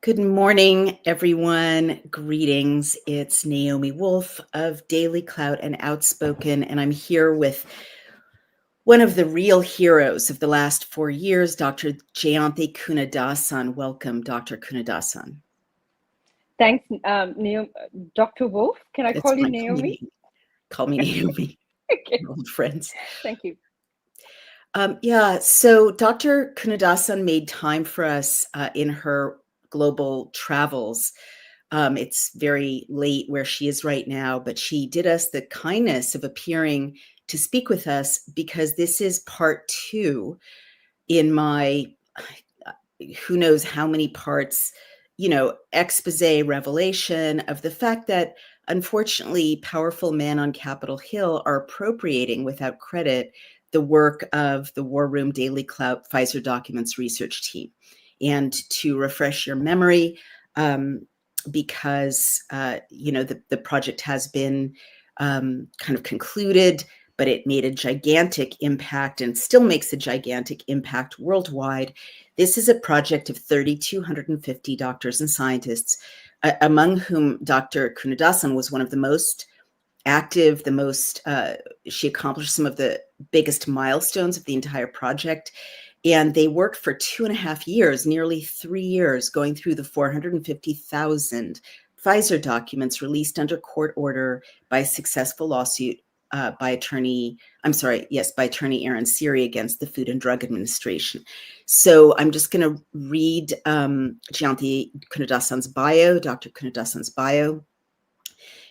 Good morning, everyone. Greetings. It's Naomi Wolf of DailyClout and Outspoken, and I'm here with one of the real heroes of the last 4 years, Dr. Jeyanthi Kunadhasan. Welcome, Dr. Kunadhasan. Thanks, Dr. Wolf. Can I That's call you fine. Naomi? Call me Naomi. Okay. We're old friends. Thank you. So Dr. Kunadhasan made time for us in her global travels. It's very late where she is right now, but she did us the kindness of appearing to speak with us because this is part 2 in my who knows how many parts, expose revelation of the fact that unfortunately powerful men on Capitol Hill are appropriating without credit the work of the War Room DailyClout Pfizer Documents research team. And to refresh your memory, because the project has been kind of concluded, but it made a gigantic impact and still makes a gigantic impact worldwide. This is a project of 3,250 doctors and scientists, among whom Dr. Kunadhasan was one of the most active, she accomplished some of the biggest milestones of the entire project. And they worked for 2.5 years, nearly 3 years, going through the 450,000 Pfizer documents released under court order by a successful lawsuit by attorney Aaron Siri against the Food and Drug Administration. So I'm just going to read Jeyanthi Kunadhasan's bio, Dr. Kunadhasan's bio.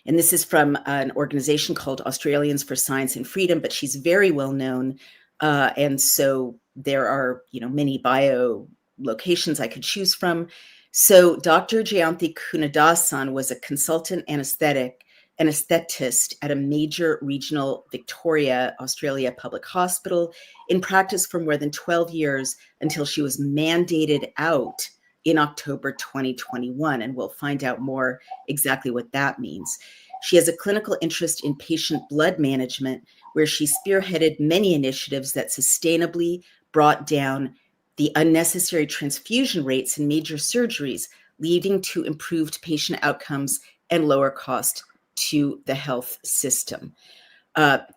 And this is from an organization called Australians for Science and Freedom, but she's very well known. And so there are, many bio locations I could choose from. So Dr. Jeyanthi Kunadhasan was a consultant anesthetist at a major regional Victoria, Australia public hospital in practice for more than 12 years until she was mandated out in October 2021. And we'll find out more exactly what that means. She has a clinical interest in patient blood management, where she spearheaded many initiatives that sustainably brought down the unnecessary transfusion rates in major surgeries, leading to improved patient outcomes and lower cost to the health system.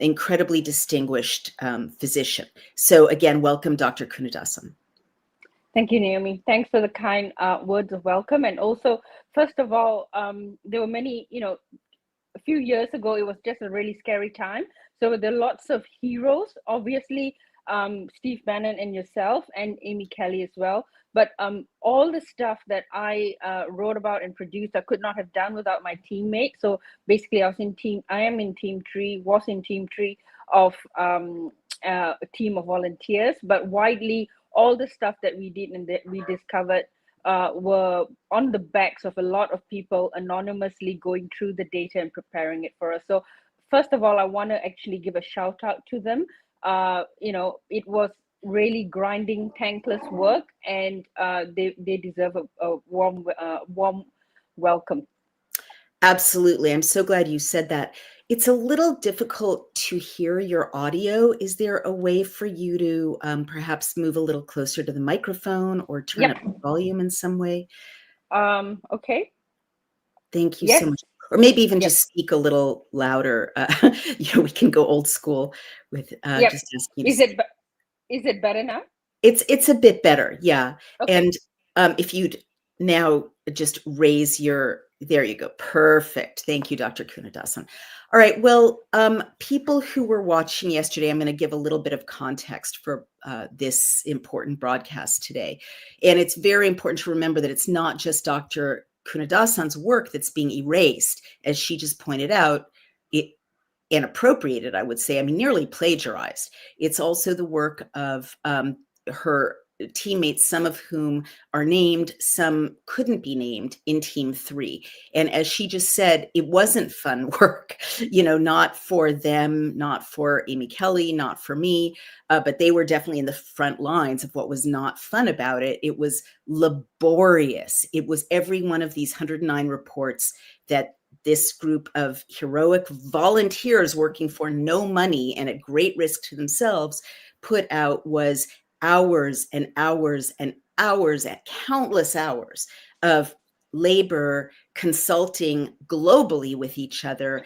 Incredibly distinguished physician. So again, welcome, Dr. Kunadhasan. Thank you, Naomi. Thanks for the kind words of welcome. And also, first of all, there were many, a few years ago, it was just a really scary time. So there are lots of heroes, obviously, Steve Bannon and yourself and Amy Kelly as well. But all the stuff that I wrote about and produced, I could not have done without my teammate. So basically, I am in team 3, was in team 3 of a team of volunteers, but widely, all the stuff that we did and that we discovered were on the backs of a lot of people anonymously going through the data and preparing it for us. So first of all, I want to actually give a shout out to them. It was really grinding, thankless work, and they deserve a warm welcome. Absolutely. I'm so glad you said that. It's a little difficult to hear your audio. Is there a way for you to perhaps move a little closer to the microphone or turn up the volume in some way? Okay. Thank you so much. Or maybe even just speak a little louder. We can go old school with just asking you to Is it better now? It's a bit better, yeah. Okay. And if you'd now just raise there you go. Perfect. Thank you, Dr. Kunadhasan. All right. Well, people who were watching yesterday, I'm going to give a little bit of context for this important broadcast today. And it's very important to remember that it's not just Dr. Kunadhasan's work that's being erased, as she just pointed out, and appropriated, I would say, nearly plagiarized. It's also the work of her teammates, some of whom are named, some couldn't be named in Team 3. And as she just said, it wasn't fun work, not for them, not for Amy Kelly, not for me, but they were definitely in the front lines of what was not fun about it. It was laborious. It was every one of these 109 reports that this group of heroic volunteers working for no money and at great risk to themselves put out was hours and hours and hours, at countless hours of labor consulting globally with each other,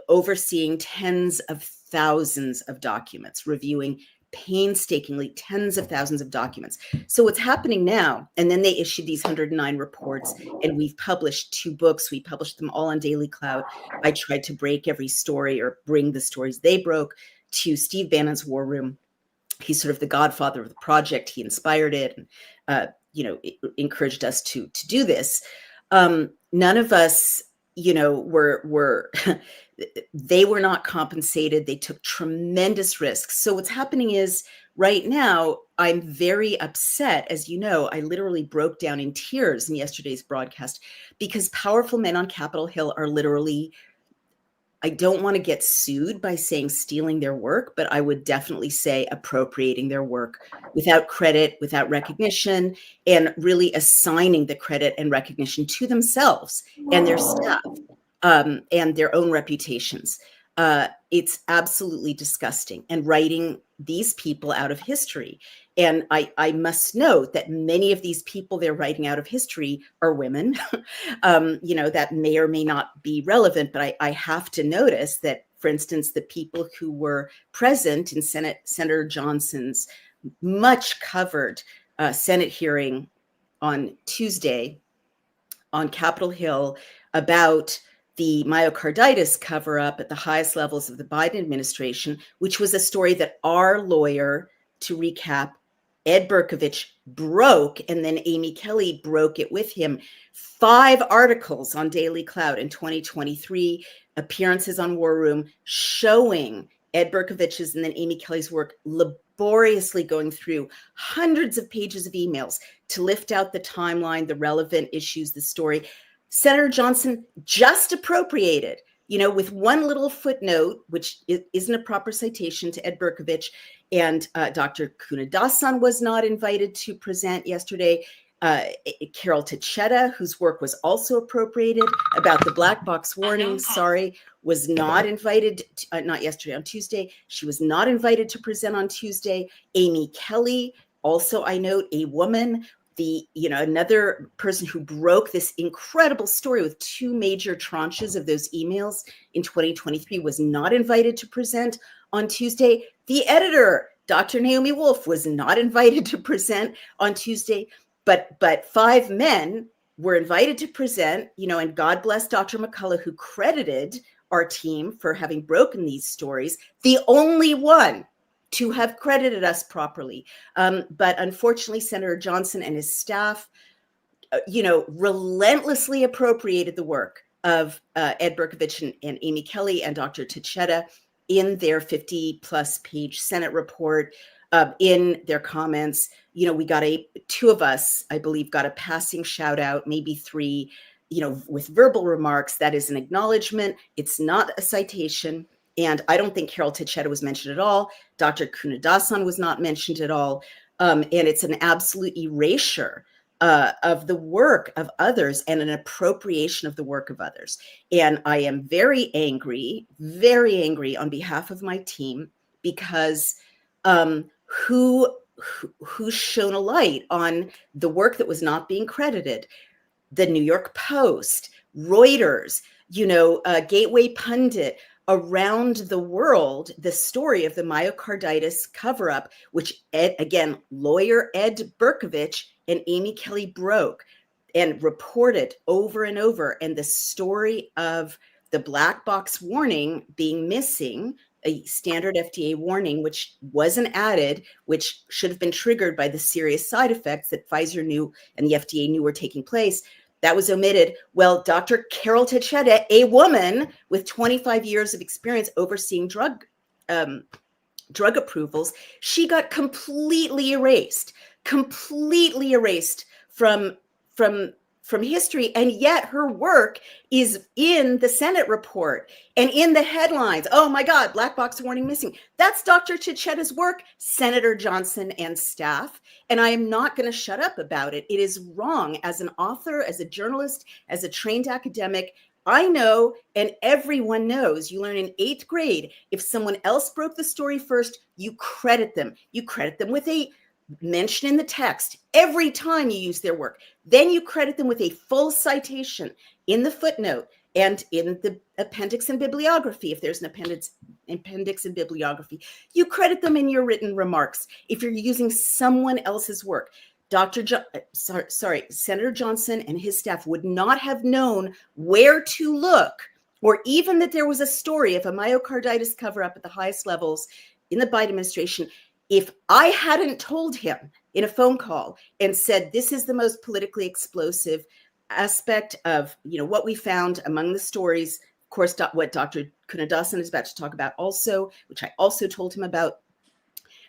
overseeing tens of thousands of documents, reviewing painstakingly tens of thousands of documents. So what's happening now, and then they issued these 109 reports, and we've published 2 books. We published them all on DailyClout. I tried to break every story or bring the stories they broke to Steve Bannon's War Room. He's sort of the godfather of the project. He inspired it, and encouraged us to do this. None of us, were they were not compensated. They took tremendous risks. So what's happening is right now, I'm very upset. As you know, I literally broke down in tears in yesterday's broadcast because powerful men on Capitol Hill are literally, I don't want to get sued by saying stealing their work, but I would definitely say appropriating their work without credit, without recognition, and really assigning the credit and recognition to themselves and their staff, and their own reputations. It's absolutely disgusting, and writing these people out of history. And I must note that many of these people they're writing out of history are women. That may or may not be relevant, but I have to notice that, for instance, the people who were present in Senator Johnson's much covered Senate hearing on Tuesday on Capitol Hill about the myocarditis cover-up at the highest levels of the Biden administration, which was a story that our lawyer, to recap, Ed Berkovich, broke, and then Amy Kelly broke it with him. 5 articles on DailyClout in 2023, appearances on War Room, showing Ed Berkovich's and then Amy Kelly's work, laboriously going through hundreds of pages of emails to lift out the timeline, the relevant issues, the story. Senator Johnson just appropriated, with one little footnote, which isn't a proper citation to Ed Berkovich, and Dr. Kunadhasan was not invited to present yesterday. Carol Ticetta, whose work was also appropriated about the black box warning, was not invited, not yesterday, on Tuesday. She was not invited to present on Tuesday. Amy Kelly, also I note, a woman, another person who broke this incredible story with 2 major tranches of those emails in 2023, was not invited to present on Tuesday. The editor, Dr. Naomi Wolf, was not invited to present on Tuesday, but 5 men were invited to present, and God bless Dr. McCullough, who credited our team for having broken these stories, the only one to have credited us properly. But unfortunately, Senator Johnson and his staff, relentlessly appropriated the work of Ed Berkovich and Amy Kelly and Dr. Ticetta in their 50-plus page Senate report, in their comments. We got 2 of us, I believe, got a passing shout out, maybe 3, with verbal remarks. That is an acknowledgement. It's not a citation. And I don't think Carol Ticetta was mentioned at all. Dr. Kunadhasan was not mentioned at all. And it's an absolute erasure of the work of others and an appropriation of the work of others. And I am very angry on behalf of my team, because who's shown a light on the work that was not being credited? The New York Post, Reuters, Gateway Pundit. Around the world, the story of the myocarditis cover-up, which lawyer Ed Berkovich and Amy Kelly broke and reported over and over, and the story of the black box warning being missing, a standard FDA warning, which wasn't added, which should have been triggered by the serious side effects that Pfizer knew and the FDA knew were taking place. That was omitted. Well, Dr. Carol Ticetta, a woman with 25 years of experience overseeing drug approvals, she got completely erased from history, and yet her work is in the Senate report and in the headlines. Oh my God, black box warning missing. That's Dr. Ticetta's work, Senator Johnson and staff. And I am not going to shut up about it. It is wrong. As an author, as a journalist, as a trained academic, I know, and everyone knows, you learn in 8th grade, if someone else broke the story first, you credit them. You credit them with a mention in the text every time you use their work. Then you credit them with a full citation in the footnote and in the appendix and bibliography. If there's an appendix and bibliography, you credit them in your written remarks. If you're using someone else's work, Senator Johnson and his staff would not have known where to look, or even that there was a story of a myocarditis cover-up at the highest levels in the Biden administration, if I hadn't told him in a phone call and said, this is the most politically explosive aspect of, what we found among the stories, of course, what Dr. Kunadhasan is about to talk about also, which I also told him about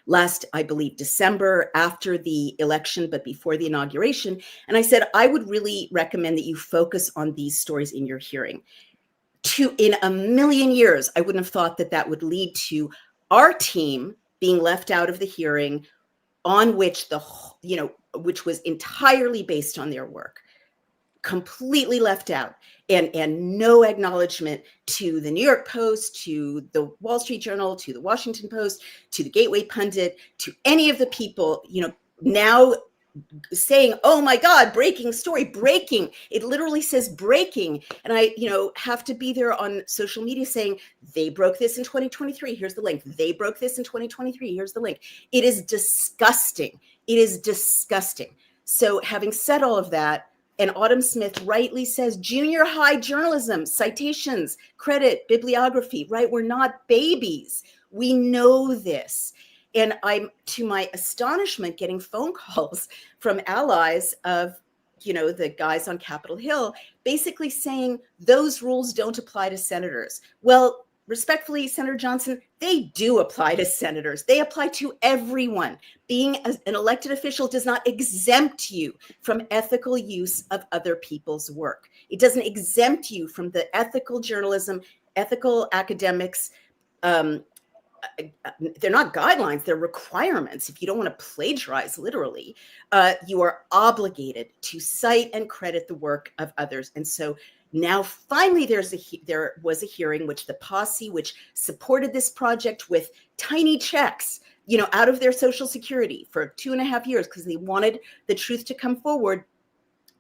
last, I believe, December, after the election, but before the inauguration. And I said, I would really recommend that you focus on these stories in your hearing. In a million years, I wouldn't have thought that would lead to our team being left out of the hearing, on which which was entirely based on their work, completely left out, and no acknowledgement to the New York Post, to the Wall Street Journal, to the Washington Post, to the Gateway Pundit, to any of the people, now saying, oh my God, breaking story, breaking. It literally says breaking. And I, have to be there on social media saying, they broke this in 2023. Here's the link. They broke this in 2023. Here's the link. It is disgusting. It is disgusting. So having said all of that, and Autumn Smith rightly says, junior high journalism, citations, credit, bibliography, right? We're not babies. We know this. And I'm, to my astonishment, getting phone calls from allies of, the guys on Capitol Hill, basically saying those rules don't apply to senators. Well, respectfully, Senator Johnson, they do apply to senators. They apply to everyone. Being an elected official does not exempt you from ethical use of other people's work. It doesn't exempt you from the ethical journalism, ethical academics. They're not guidelines, they're requirements. If you don't want to plagiarize, literally, you are obligated to cite and credit the work of others. And so now finally there was a hearing which the posse, which supported this project with tiny checks, out of their Social Security for 2.5 years, because they wanted the truth to come forward.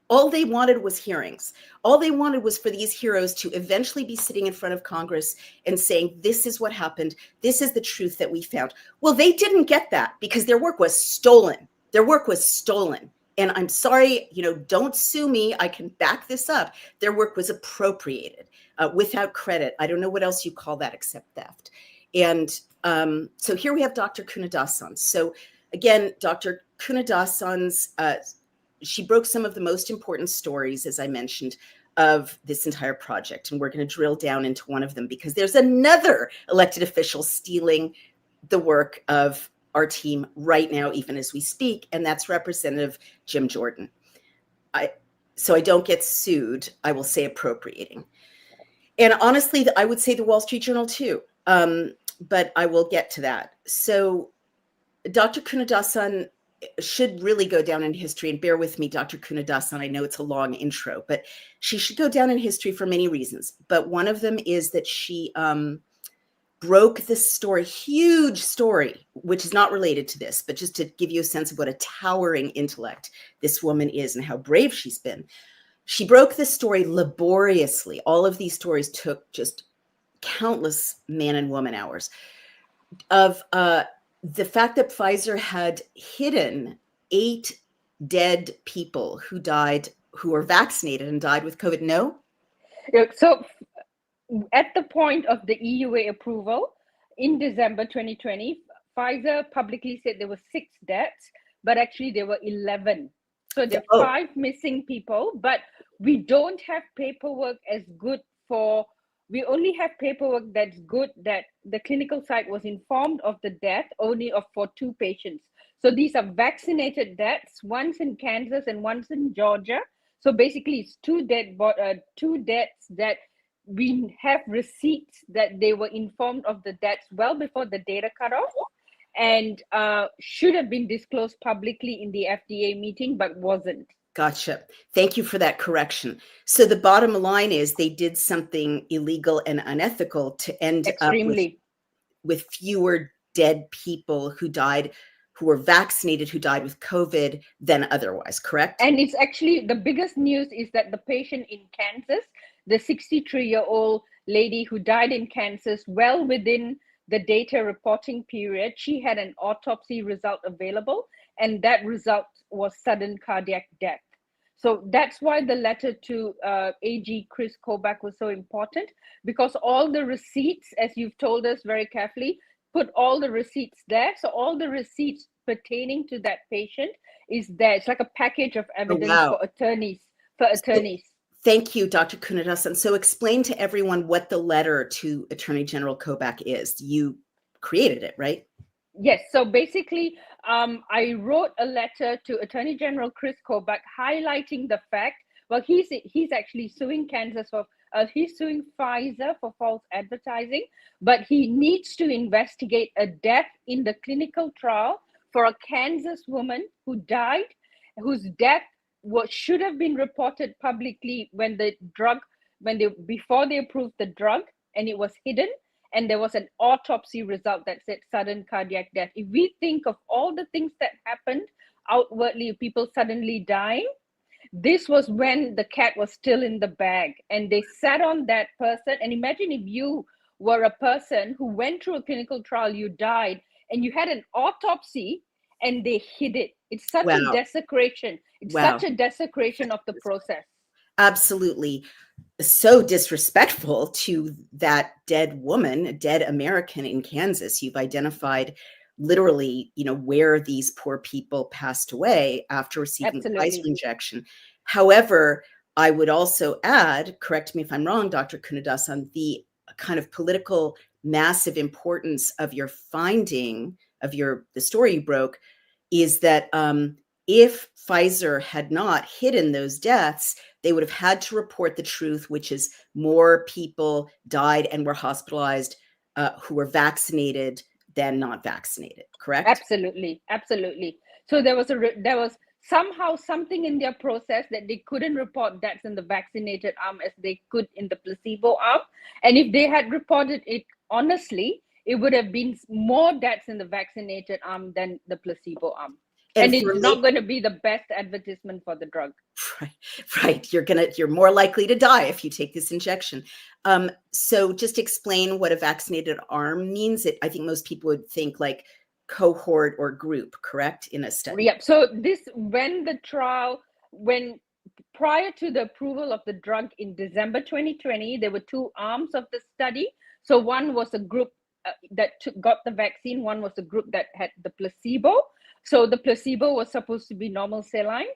All they wanted was hearings. All they wanted was for these heroes to eventually be sitting in front of Congress and saying, this is what happened. This is the truth that we found. Well, they didn't get that because their work was stolen. Their work was stolen. And I'm sorry, don't sue me. I can back this up. Their work was appropriated without credit. I don't know what else you call that except theft. And so here we have Dr. Kunadhasan. So again, Dr. Kunadhasan's she broke some of the most important stories, as I mentioned, of this entire project. And we're going to drill down into one of them because there's another elected official stealing the work of our team right now, even as we speak, and that's Representative Jim Jordan. So I don't get sued, I will say appropriating. And honestly, I would say the Wall Street Journal too, but I will get to that. So Dr. Kunadhasan should really go down in history, and bear with me, Dr. Kunadhasan, I know it's a long intro, but she should go down in history for many reasons. But one of them is that she broke this story, huge story, which is not related to this, but just to give you a sense of what a towering intellect this woman is and how brave she's been. She broke this story laboriously. All of these stories took just countless man and woman hours of the fact that Pfizer had hidden 8 dead people who were vaccinated and died with COVID. No? So at the point of the EUA approval in December 2020, Pfizer publicly said there were 6 deaths, but actually there were 11. So there are 5 missing people, but we don't have paperwork as good we only have paperwork that's good that the clinical site was informed of the death only for 2 patients. So these are vaccinated deaths, one's in Kansas and one's in Georgia. So basically it's 2 deaths that we have receipts that they were informed of the deaths well before the data cutoff, and should have been disclosed publicly in the FDA meeting, but wasn't. Gotcha. Thank you for that correction. So the bottom line is they did something illegal and unethical to end up with fewer dead people who died who were vaccinated who died with COVID than otherwise, correct? And it's actually, the biggest news is that the patient in Kansas, the 63-year-old lady who died in Kansas, well within the data reporting period, she had an autopsy result available, and that result was sudden cardiac death. So that's why the letter to AG Chris Kobach was so important, because all the receipts, as you've told us very carefully, put all the receipts there. So all the receipts pertaining to that patient is there. It's like a package of evidence wow. for attorneys. Thank you, Dr. Kunadhasan. So explain to everyone what the letter to Attorney General Kobach is. You created it, right? Yes. So basically, I wrote a letter to Attorney General Chris Kobach highlighting the fact, well, he's actually suing Kansas for, he's suing Pfizer for false advertising, but he needs to investigate a death in the clinical trial for a Kansas woman who died, whose death should have been reported publicly when before they approved the drug, and it was hidden. And there was an autopsy result that said sudden cardiac death. If we think of all the things that happened outwardly, people suddenly dying, this was when the cat was still in the bag, and they sat on that person. And imagine if you were a person who went through a clinical trial, you died, and you had an autopsy, and they hid it. It's such a desecration. It's such a desecration of the process. Absolutely. So disrespectful to that dead woman, a dead American in Kansas. You've identified literally, where these poor people passed away after receiving the Pfizer injection. However, I would also add, correct me if I'm wrong, Dr. Kunadhasan, the kind of political massive importance of your finding of the story you broke is that if Pfizer had not hidden those deaths, they would have had to report the truth, which is more people died and were hospitalized who were vaccinated than not vaccinated, correct? Absolutely. So there was somehow something in their process that they couldn't report deaths in the vaccinated arm as they could in the placebo arm. And if they had reported it honestly, it would have been more deaths in the vaccinated arm than the placebo arm. And it's not going to be the best advertisement for the drug. Right. You're more likely to die if you take this injection. So just explain what a vaccinated arm means. I think most people would think like cohort or group, correct, in a study? Yeah. So prior to the approval of the drug in December 2020, there were two arms of the study. So one was a group that got the vaccine. One was a group that had the placebo. So the placebo was supposed to be normal saline,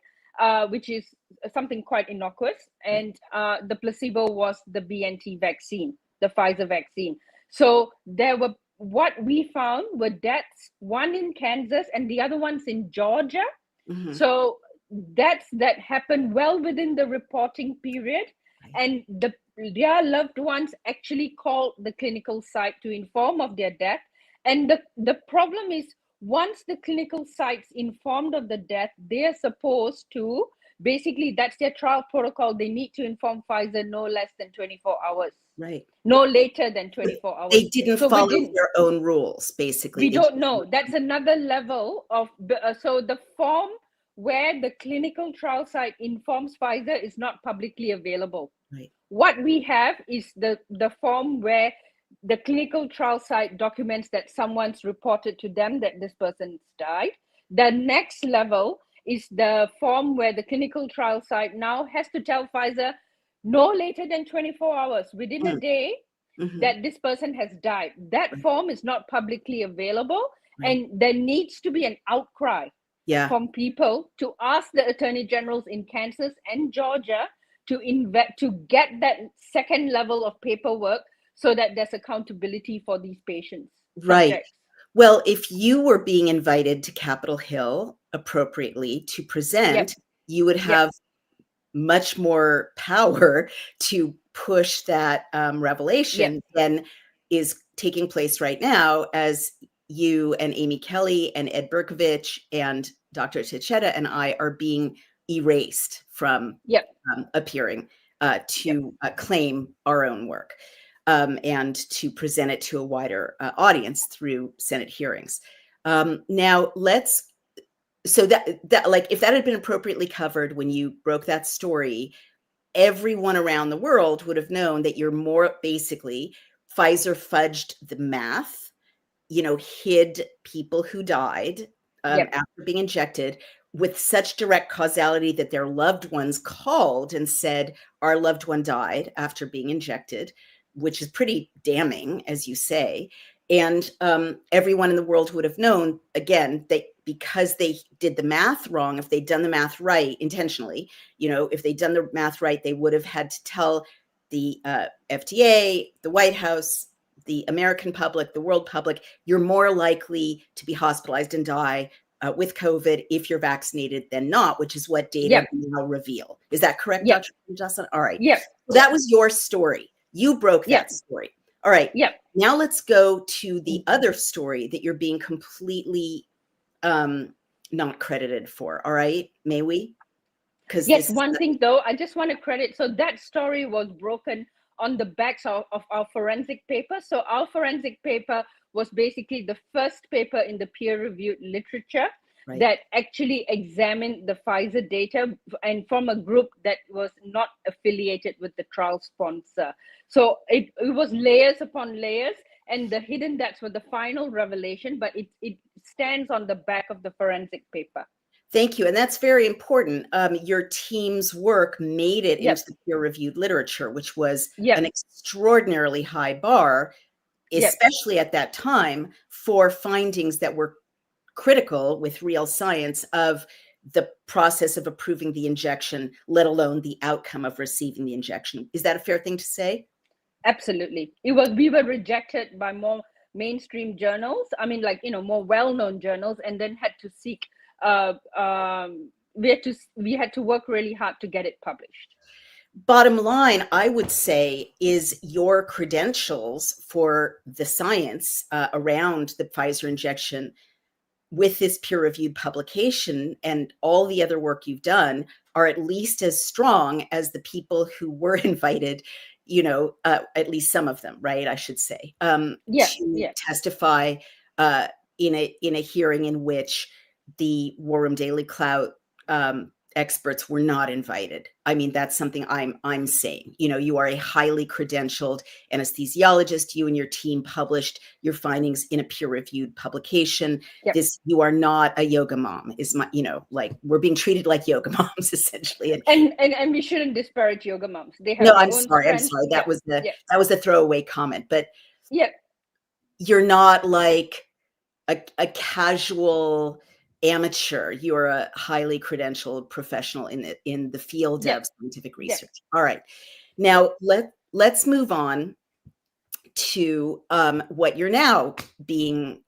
which is something quite innocuous. And the placebo was the BNT vaccine, the Pfizer vaccine. So what we found were deaths, one in Kansas and the other one's in Georgia. Mm-hmm. So deaths that happened well within the reporting period. And their loved ones actually called the clinical site to inform of their death. And the problem is, once the clinical sites informed of the death, they are supposed to, basically, that's their trial protocol. They need to inform Pfizer no less than 24 hours. Right. No later than 24 hours. They didn't follow their own rules, basically. We don't know. That's another level of, so the form where the clinical trial site informs Pfizer is not publicly available. Right. What we have is the form where the clinical trial site documents that someone's reported to them that this person's died. The next level is the form where the clinical trial site now has to tell Pfizer no later than 24 hours, within a day, that this person has died. That form is not publicly available, and there needs to be an outcry from people to ask the attorney generals in Kansas and Georgia to get that second level of paperwork, so that there's accountability for these patients. Right. Subjects. Well, if you were being invited to Capitol Hill appropriately to present, you would have much more power to push that revelation than is taking place right now, as you and Amy Kelly and Ed Berkovich and Dr. Techeta and I are being erased from appearing to claim our own work. And to present it to a wider audience through Senate hearings. Now so that like, if that had been appropriately covered when you broke that story, everyone around the world would have known that you're more basically Pfizer fudged the math, hid people who died after being injected with such direct causality that their loved ones called and said, our loved one died after being injected, which is pretty damning, as you say. And everyone in the world would have known, again, that because they did the math wrong, if they'd done the math right intentionally, if they'd done the math right, they would have had to tell the FDA, the White House, the American public, the world public, you're more likely to be hospitalized and die with COVID if you're vaccinated than not, which is what data now reveal. Is that correct, Dr. Kunadhasan? All right. Yep. So that was your story. You broke that story. All right. Now let's go to the other story that you're being completely not credited for. All right. May we? Yes, one thing though, I just want to credit. So that story was broken on the backs of our forensic paper. So our forensic paper was basically the first paper in the peer-reviewed literature that actually examined the Pfizer data, and from a group that was not affiliated with the trial sponsor. So it was layers upon layers, and the hidden deaths were the final revelation, but it stands on the back of the forensic paper. Thank you. And that's very important. Your team's work made it into the peer-reviewed literature, which was an extraordinarily high bar, especially at that time, for findings that were critical with real science of the process of approving the injection, let alone the outcome of receiving the injection. Is that a fair thing to say? Absolutely. We were rejected by more mainstream journals. I mean, like, more well-known journals, and then had to seek we had to work really hard to get it published. Bottom line, I would say, is your credentials for the science around the Pfizer injection with this peer-reviewed publication and all the other work you've done are at least as strong as the people who were invited, at least some of them, right? I should say, to testify in a hearing in which the War Room DailyClout experts were not invited. I mean, that's something I'm saying. You are a highly credentialed anesthesiologist. You and your team published your findings in a peer-reviewed publication. You are not a yoga mom. Is my, like, we're being treated like yoga moms essentially. And we shouldn't disparage yoga moms. They have I'm sorry. That was the throwaway comment. But you're not like a casual amateur. You're a highly credentialed professional in the field of scientific research. All right. Now let's move on to what you're now being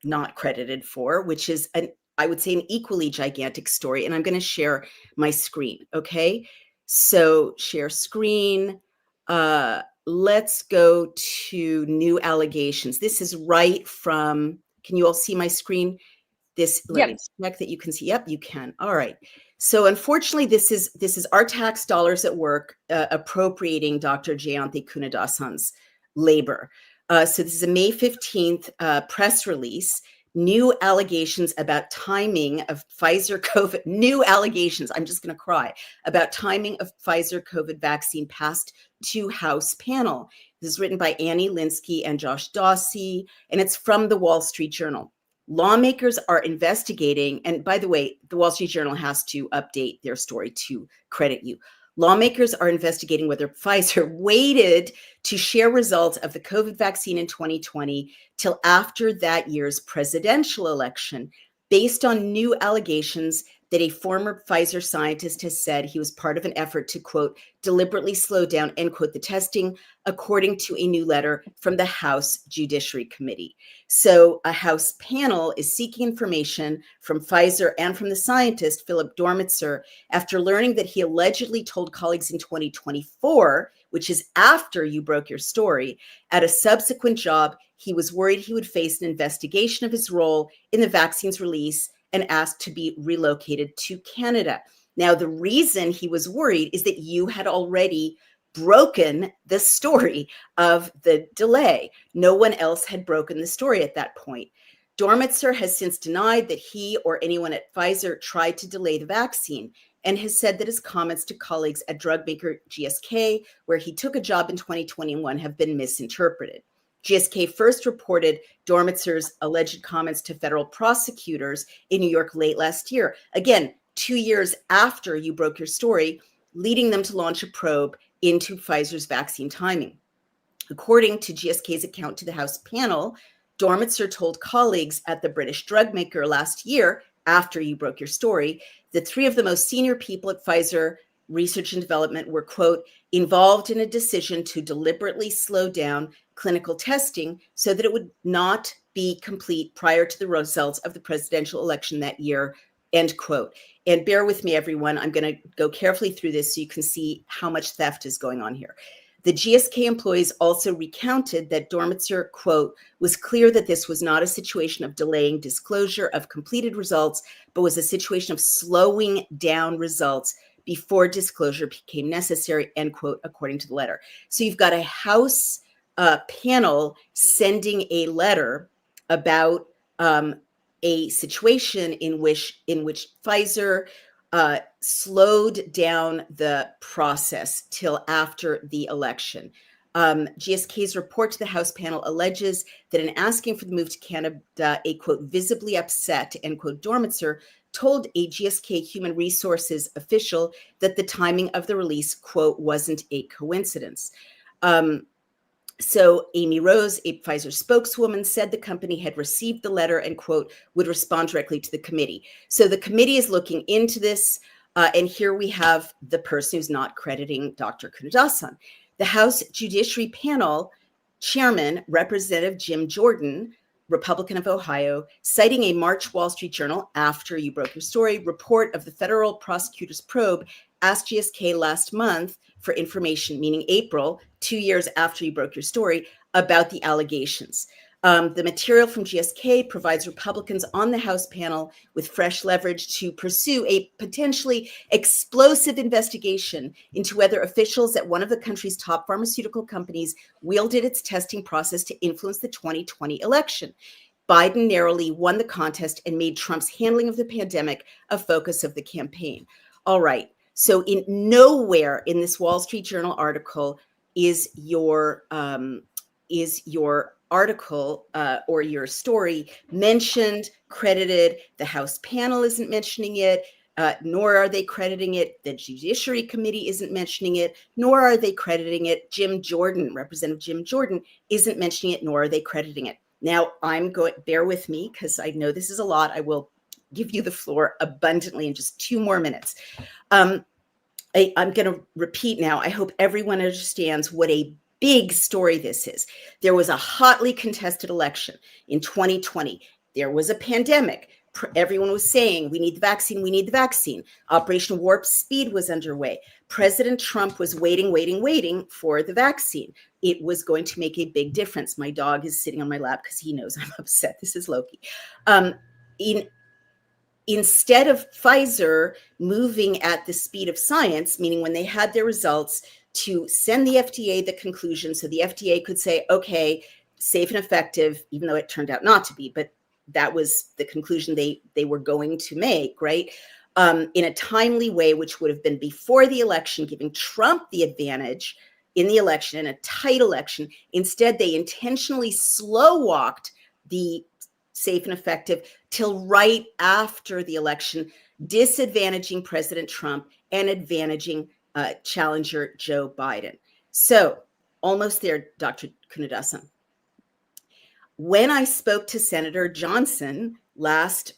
not credited for, which is I would say an equally gigantic story. And I'm going to share my screen. Okay. So share screen. Let's go to new allegations. This is right from, can you all see my screen? Let me check that you can see. Yep, you can. All right. So unfortunately, this is our tax dollars at work appropriating Dr. Jeyanthi Kunadhasan's labor. So this is a May 15th press release. New allegations about timing of Pfizer COVID. New allegations. I'm just going to cry about timing of Pfizer COVID vaccine passed to House panel. This is written by Annie Linsky and Josh Dawsey, and it's from the Wall Street Journal. Lawmakers are investigating, and by the way, the Wall Street Journal has to update their story to credit you. Lawmakers are investigating whether Pfizer waited to share results of the COVID vaccine in 2020 till after that year's presidential election, based on new allegations that a former Pfizer scientist has said he was part of an effort to, quote, deliberately slow down, end quote, the testing, according to a new letter from the House Judiciary Committee. So a House panel is seeking information from Pfizer and from the scientist, Philip Dormitzer, after learning that he allegedly told colleagues in 2024, which is after you broke your story, at a subsequent job, he was worried he would face an investigation of his role in the vaccine's release and asked to be relocated to Canada. Now, the reason he was worried is that you had already broken the story of the delay. No one else had broken the story at that point. Dormitzer has since denied that he or anyone at Pfizer tried to delay the vaccine and has said that his comments to colleagues at drug maker GSK, where he took a job in 2021, have been misinterpreted. GSK first reported Dormitzer's alleged comments to federal prosecutors in New York late last year. Again, 2 years after you broke your story, leading them to launch a probe into Pfizer's vaccine timing. According to GSK's account to the House panel, Dormitzer told colleagues at the British drug maker last year, after you broke your story, that 3 of the most senior people at Pfizer research and development were, quote, involved in a decision to deliberately slow down clinical testing so that it would not be complete prior to the results of the presidential election that year, end quote. And bear with me, everyone. I'm going to go carefully through this so you can see how much theft is going on here. The GSK employees also recounted that Dormitzer, quote, was clear that this was not a situation of delaying disclosure of completed results, but was a situation of slowing down results before disclosure became necessary, end quote, according to the letter. So you've got a House panel sending a letter about a situation in which Pfizer slowed down the process till after the election. GSK's report to the House panel alleges that in asking for the move to Canada, a, quote, visibly upset, end quote, Dormitzer told a GSK human resources official that the timing of the release, quote, wasn't a coincidence. So Amy Rose, a Pfizer spokeswoman, said the company had received the letter and, quote, would respond directly to the committee. So the committee is looking into this. And here we have the person who's not crediting Dr. Kunadhasan. The House Judiciary Panel Chairman, Representative Jim Jordan, Republican of Ohio, citing a March Wall Street Journal, after you broke your story, report of the federal prosecutor's probe, asked GSK last month for information, meaning April, 2 years after you broke your story, about the allegations. The material from GSK provides Republicans on the House panel with fresh leverage to pursue a potentially explosive investigation into whether officials at one of the country's top pharmaceutical companies wielded its testing process to influence the 2020 election. Biden narrowly won the contest and made Trump's handling of the pandemic a focus of the campaign. All right. So in nowhere in this Wall Street Journal article is your article or your story mentioned, credited. The House panel isn't mentioning it, nor are they crediting it. The Judiciary Committee isn't mentioning it, nor are they crediting it. Jim Jordan, Representative Jim Jordan, isn't mentioning it, nor are they crediting it. Now, bear with me because I know this is a lot. I will give you the floor abundantly in just 2 more minutes. I'm going to repeat now. I hope everyone understands what a big story this is. There was a hotly contested election in 2020. There was a pandemic. Everyone was saying, we need the vaccine, we need the vaccine. Operation Warp Speed was underway. President Trump was waiting for the vaccine. It was going to make a big difference. My dog is sitting on my lap because he knows I'm upset. This is Loki. Instead of Pfizer moving at the speed of science, meaning when they had their results, to send the FDA the conclusion so the FDA could say, okay, safe and effective, even though it turned out not to be, but that was the conclusion they were going to make, right? In a timely way, which would have been before the election, giving Trump the advantage in the election, in a tight election. Instead, they intentionally slow walked the safe and effective till right after the election, disadvantaging President Trump and advantaging challenger Joe Biden. So almost there, Dr. Kunadhasan. When I spoke to Senator Johnson last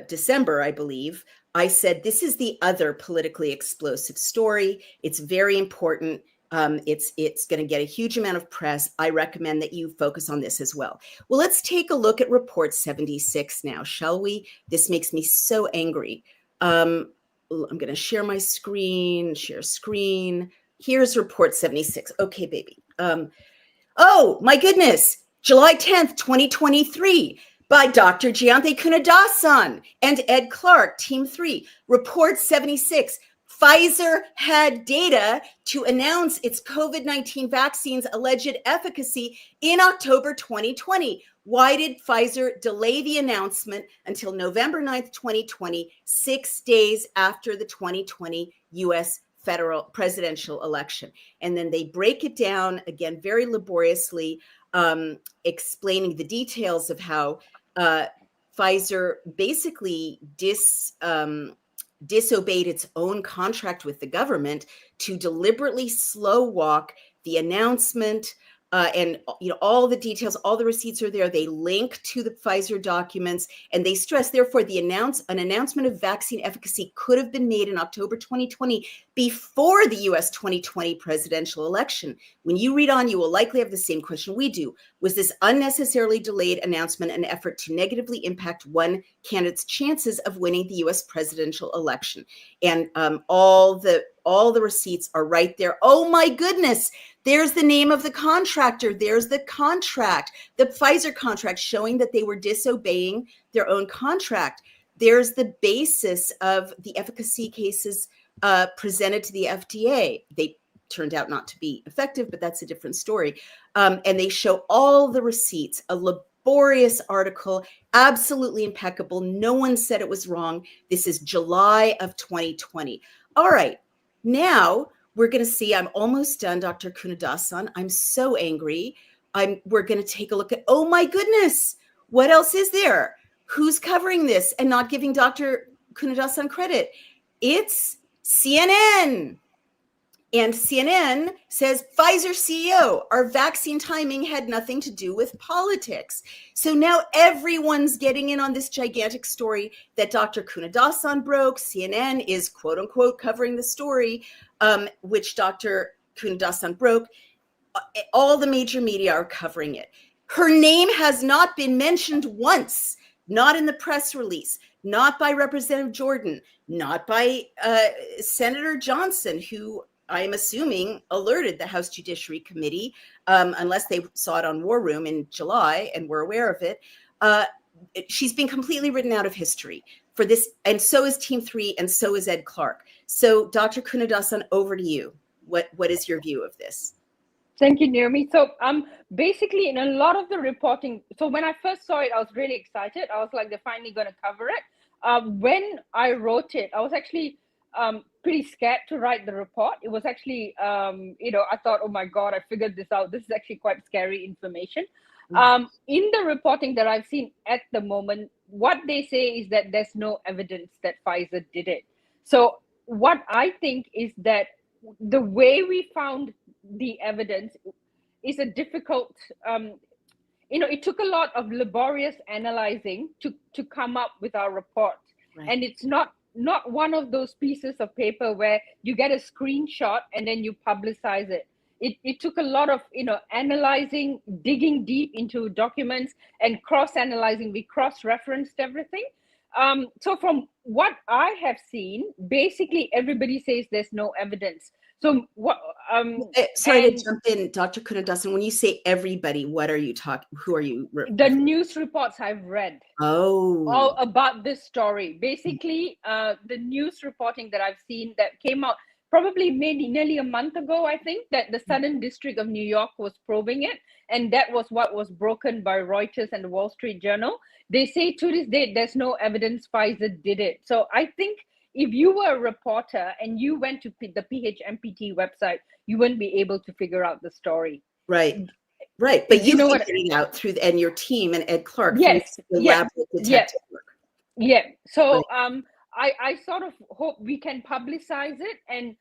December, I believe, I said, this is the other politically explosive story. It's very important. It's going to get a huge amount of press. I recommend that you focus on this as well. Well, let's take a look at Report 76 now, shall we? This makes me so angry. I'm going to share my screen, share screen. Here's Report 76. Okay, baby. Oh, my goodness. July 10th, 2023, by Dr. Jeyanthi Kunadhasan and Ed Clark, Team 3. Report 76. Pfizer had data to announce its COVID-19 vaccine's alleged efficacy in October 2020. Why did Pfizer delay the announcement until November 9th, 2020, 6 days after the 2020 US federal presidential election? And then they break it down again very laboriously, explaining the details of how Pfizer basically disobeyed its own contract with the government to deliberately slow walk the announcement. And all the details, all the receipts are there. They link to the Pfizer documents, and they stress, therefore, an announcement of vaccine efficacy could have been made in October 2020 before the US 2020 presidential election. When you read on, you will likely have the same question we do. Was this unnecessarily delayed announcement an effort to negatively impact one candidate's chances of winning the US presidential election? And all the receipts are right there. Oh my goodness. There's the name of the contractor. There's the contract, the Pfizer contract, showing that they were disobeying their own contract. There's the basis of the efficacy cases presented to the FDA. They turned out not to be effective, but that's a different story. And they show all the receipts, a laborious article, absolutely impeccable. No one said it was wrong. This is July of 2020. All right, now we're going to see, I'm almost done, Dr. Kunadhasan. I'm so angry. We're going to take a look at, oh my goodness, what else is there? Who's covering this and not giving Dr. Kunadhasan credit? It's CNN. And CNN says, Pfizer CEO, our vaccine timing had nothing to do with politics. So now everyone's getting in on this gigantic story that Dr. Kunadhasan broke. CNN is, quote unquote, covering the story, which Dr. Kunadhasan broke. All the major media are covering it. Her name has not been mentioned once, not in the press release, not by Representative Jordan, not by Senator Johnson, who I'm assuming alerted the House Judiciary Committee, unless they saw it on War Room in July and were aware of it. She's been completely written out of history for this, and so is Team 3, and so is Ed Clark. So, Dr. Kunadhasan, over to you. What is your view of this? Thank you, Naomi. So basically in a lot of the reporting, so when I first saw it, I was really excited. I was like, they're finally going to cover it. When I wrote it, I was actually pretty scared to write the report. It was actually, I thought, oh my God, I figured this out. This is actually quite scary information. In the reporting that I've seen at the moment, what they say is that there's no evidence that Pfizer did it. So what I think is that the way we found the evidence is a difficult, it took a lot of laborious analyzing to come up with our report. Right. And it's not one of those pieces of paper where you get a screenshot and then you publicize it. It took a lot of, analyzing, digging deep into documents and cross-analyzing. We cross-referenced everything. So from what I have seen, basically everybody says there's no evidence. So what? Sorry to jump in, Dr. Kunadhasan. When you say everybody, what are you talking? Who are you? The news reports I've read. All about this story. Basically, the news reporting that I've seen that came out probably maybe nearly a month ago, I think, that the Southern District of New York was probing it, and that was what was broken by Reuters and the Wall Street Journal. They say to this date, there's no evidence Pfizer did it. So I think if you were a reporter and you went to the PHMPT website, you wouldn't be able to figure out the story. Right. But you know what? Figuring out through and your team and Ed Clark. Yes. Detective work. Yeah. So I sort of hope we can publicize it, and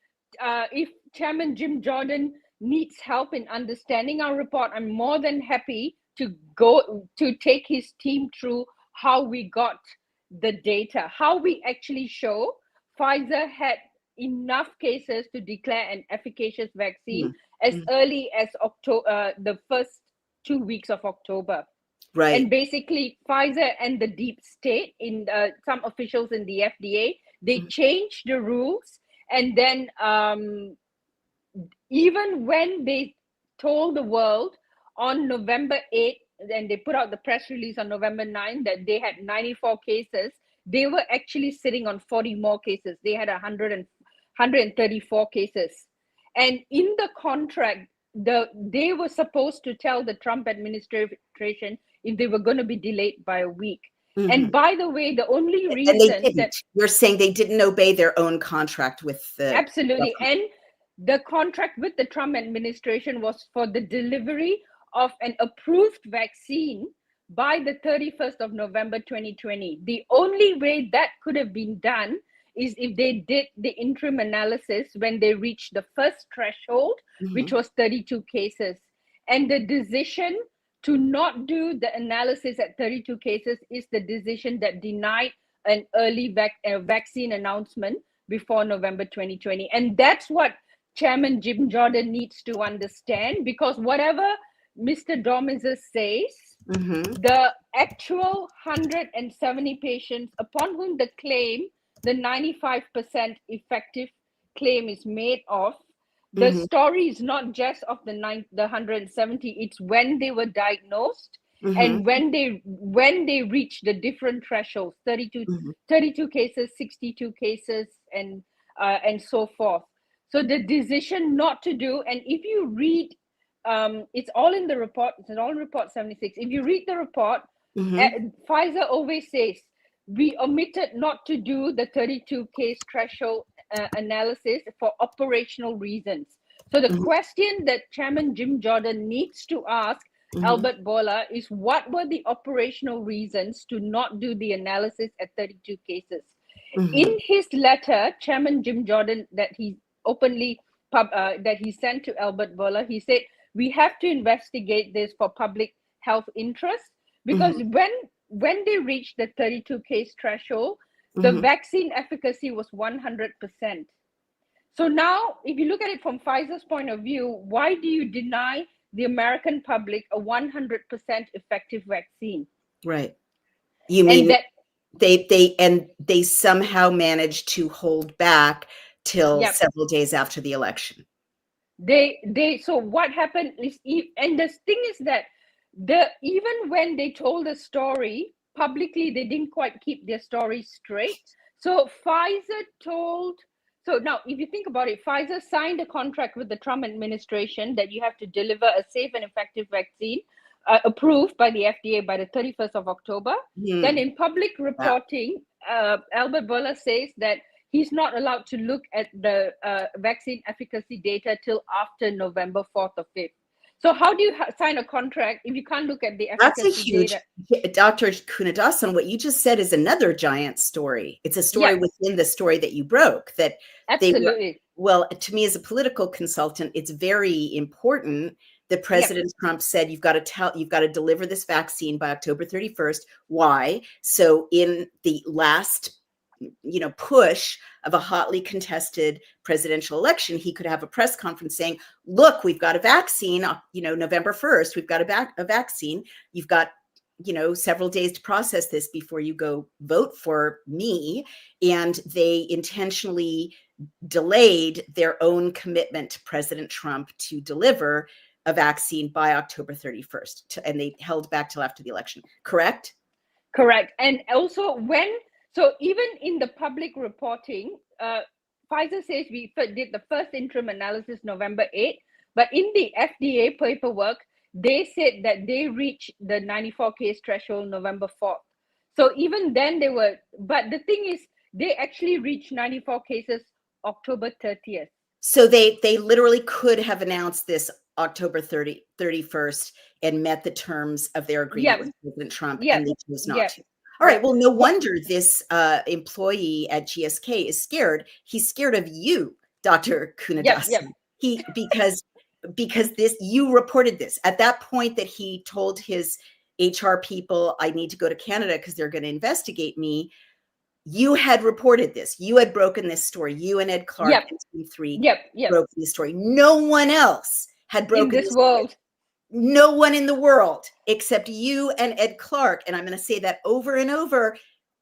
if Chairman Jim Jordan needs help in understanding our report, I'm more than happy to go to take his team through how we got the data, how we actually show Pfizer had enough cases to declare an efficacious vaccine as early as October, the first 2 weeks of October. Right. And basically Pfizer and the deep state, in some officials in the FDA, they changed the rules. And then even when they told the world on November 8th, and they put out the press release on November 9th that they had 94 cases, they were actually sitting on 40 more cases. They had 134 cases. And in the contract, they were supposed to tell the Trump administration, if they were going to be delayed by a week. Mm-hmm. And by the way, the only reason and they didn't. You're saying they didn't obey their own contract with the absolutely, and the contract with the Trump administration was for the delivery of an approved vaccine by the 31st of November 2020. The only way that could have been done is if they did the interim analysis when they reached the first threshold, which was 32 cases. And the decision to not do the analysis at 32 cases is the decision that denied an early vaccine announcement before November 2020. And that's what Chairman Jim Jordan needs to understand, because whatever Mr. Dormizes says, the actual 170 patients upon whom the claim, the 95% effective claim is made of, the story is not just of the 170, it's when they were diagnosed and when they reach the different thresholds, 32 cases, 62 cases, and so forth. So the decision not to do, and if you read, it's all in the report, it's all in report 76. If you read the report, Pfizer always says, we omitted not to do the 32 case threshold analysis for operational reasons. So the question that Chairman Jim Jordan needs to ask Albert Bourla is, what were the operational reasons to not do the analysis at 32 cases? In his letter, Chairman Jim Jordan, that he openly that he sent to Albert Bourla, he said, we have to investigate this for public health interest, because when they reached the 32 case threshold, the vaccine efficacy was 100%. So now, if you look at it from Pfizer's point of view, why do you deny the American public a 100% effective vaccine? Right. You mean that they somehow managed to hold back till several days after the election? So what happened is, and the thing is that even when they told the story publicly, they didn't quite keep their story straight. So Pfizer told, so now if you think about it, Pfizer signed a contract with the Trump administration that you have to deliver a safe and effective vaccine approved by the FDA by the 31st of October. Then in public reporting, Albert Bourla says that he's not allowed to look at the vaccine efficacy data till after November 4th or 5th. So how do you sign a contract if you can't look at the efficacy That's a huge data? Dr. Kunadhasan, what you just said is another giant story. It's a story within the story that you broke, that absolutely. Well, to me as a political consultant, it's very important that President Trump said, you've got to deliver this vaccine by October 31st. Why? So in the last push of a hotly contested presidential election, he could have a press conference saying, look, we've got a vaccine, November 1st, we've got a vaccine. You've got, several days to process this before you go vote for me. And they intentionally delayed their own commitment to President Trump to deliver a vaccine by October 31st. And they held back till after the election. Correct? Correct. And also so even in the public reporting, Pfizer says we did the first interim analysis November 8th, but in the FDA paperwork, they said that they reached the 94 case threshold November 4th. So even then but the thing is, they actually reached 94 cases October 30th. So they literally could have announced this October 31st and met the terms of their agreement with President Trump, and they chose not to. All right. Well, no wonder this employee at GSK is scared. He's scared of you, Dr. Kunadhasan. Because you reported this at that point that he told his HR people, I need to go to Canada because they're going to investigate me. You had reported this. You had broken this story. You and Ed Clark and Team 3 broke this story. No one else had broken in this world. Story. No one in the world except you and Ed Clark. And I'm going to say that over and over,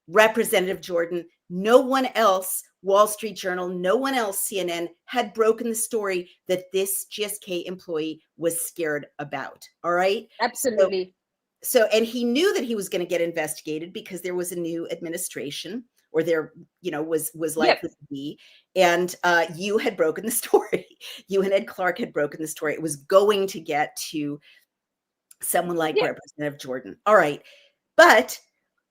Representative Jordan, no one else, Wall Street Journal, no one else, CNN, had broken the story that this GSK employee was scared about. All right? Absolutely. So and he knew that he was going to get investigated because there was a new administration, or there, was likely to be. And you had broken the story. You and Ed Clark had broken the story. It was going to get to someone like Yeah. Representative Jordan. All right. But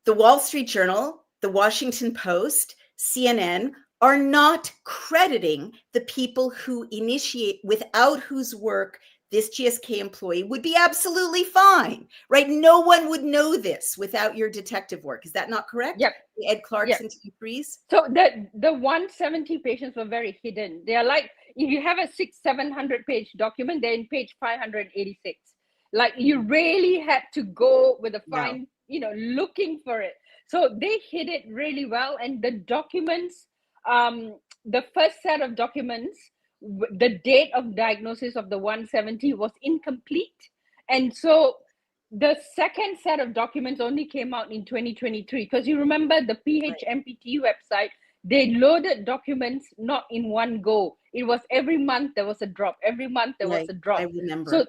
the Wall Street Journal, the Washington Post, CNN are not crediting the people who initiate, without whose work this GSK employee would be absolutely fine, right? No one would know this without your detective work. Is that not correct? Yep. The Ed Clarks Yep. and Team Freeze? So the 170 patients were very hidden. They are like, if you have a 700 page document, they're in page 586. Like you really had to go with a fine, looking for it. So they hid it really well. And the documents, the first set of documents, the date of diagnosis of the 170 was incomplete. And so the second set of documents only came out in 2023, because you remember the PHMPT website, they loaded documents not in one go. It was every month there was a drop. Every month there was a drop. I remember. So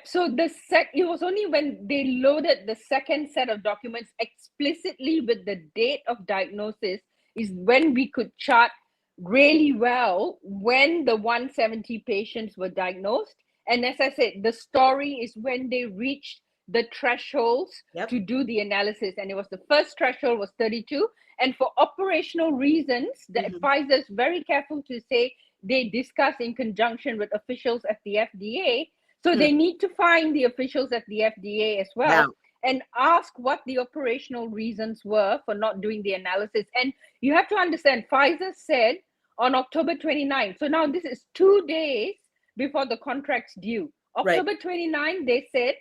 so it was only when they loaded the second set of documents explicitly with the date of diagnosis is when we could chart really well when the 170 patients were diagnosed. And as I said, the story is when they reached the thresholds to do the analysis. And it was the first threshold was 32. And for operational reasons, Pfizer is very careful to say they discuss in conjunction with officials at the FDA. So they need to find the officials at the FDA as well and ask what the operational reasons were for not doing the analysis. And you have to understand, Pfizer said on October 29th. So now this is 2 days before the contract's due. October 29, they said,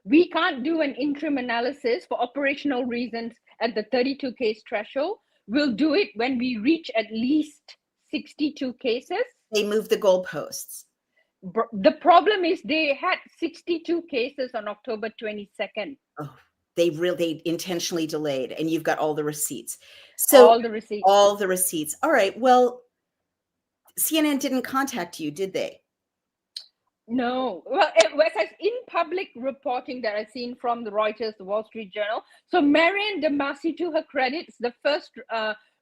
we can't do an interim analysis for operational reasons at the 32 case threshold. We'll do it when we reach at least 62 cases. They moved the goalposts. The problem is they had 62 cases on October 22nd. Oh, they intentionally delayed, and you've got all the receipts. So all the receipts. All right. Well, CNN didn't contact you, did they? No. Well, it was in public reporting that I've seen from the Reuters, the Wall Street Journal. So Marianne Damasi, to her credit, is the first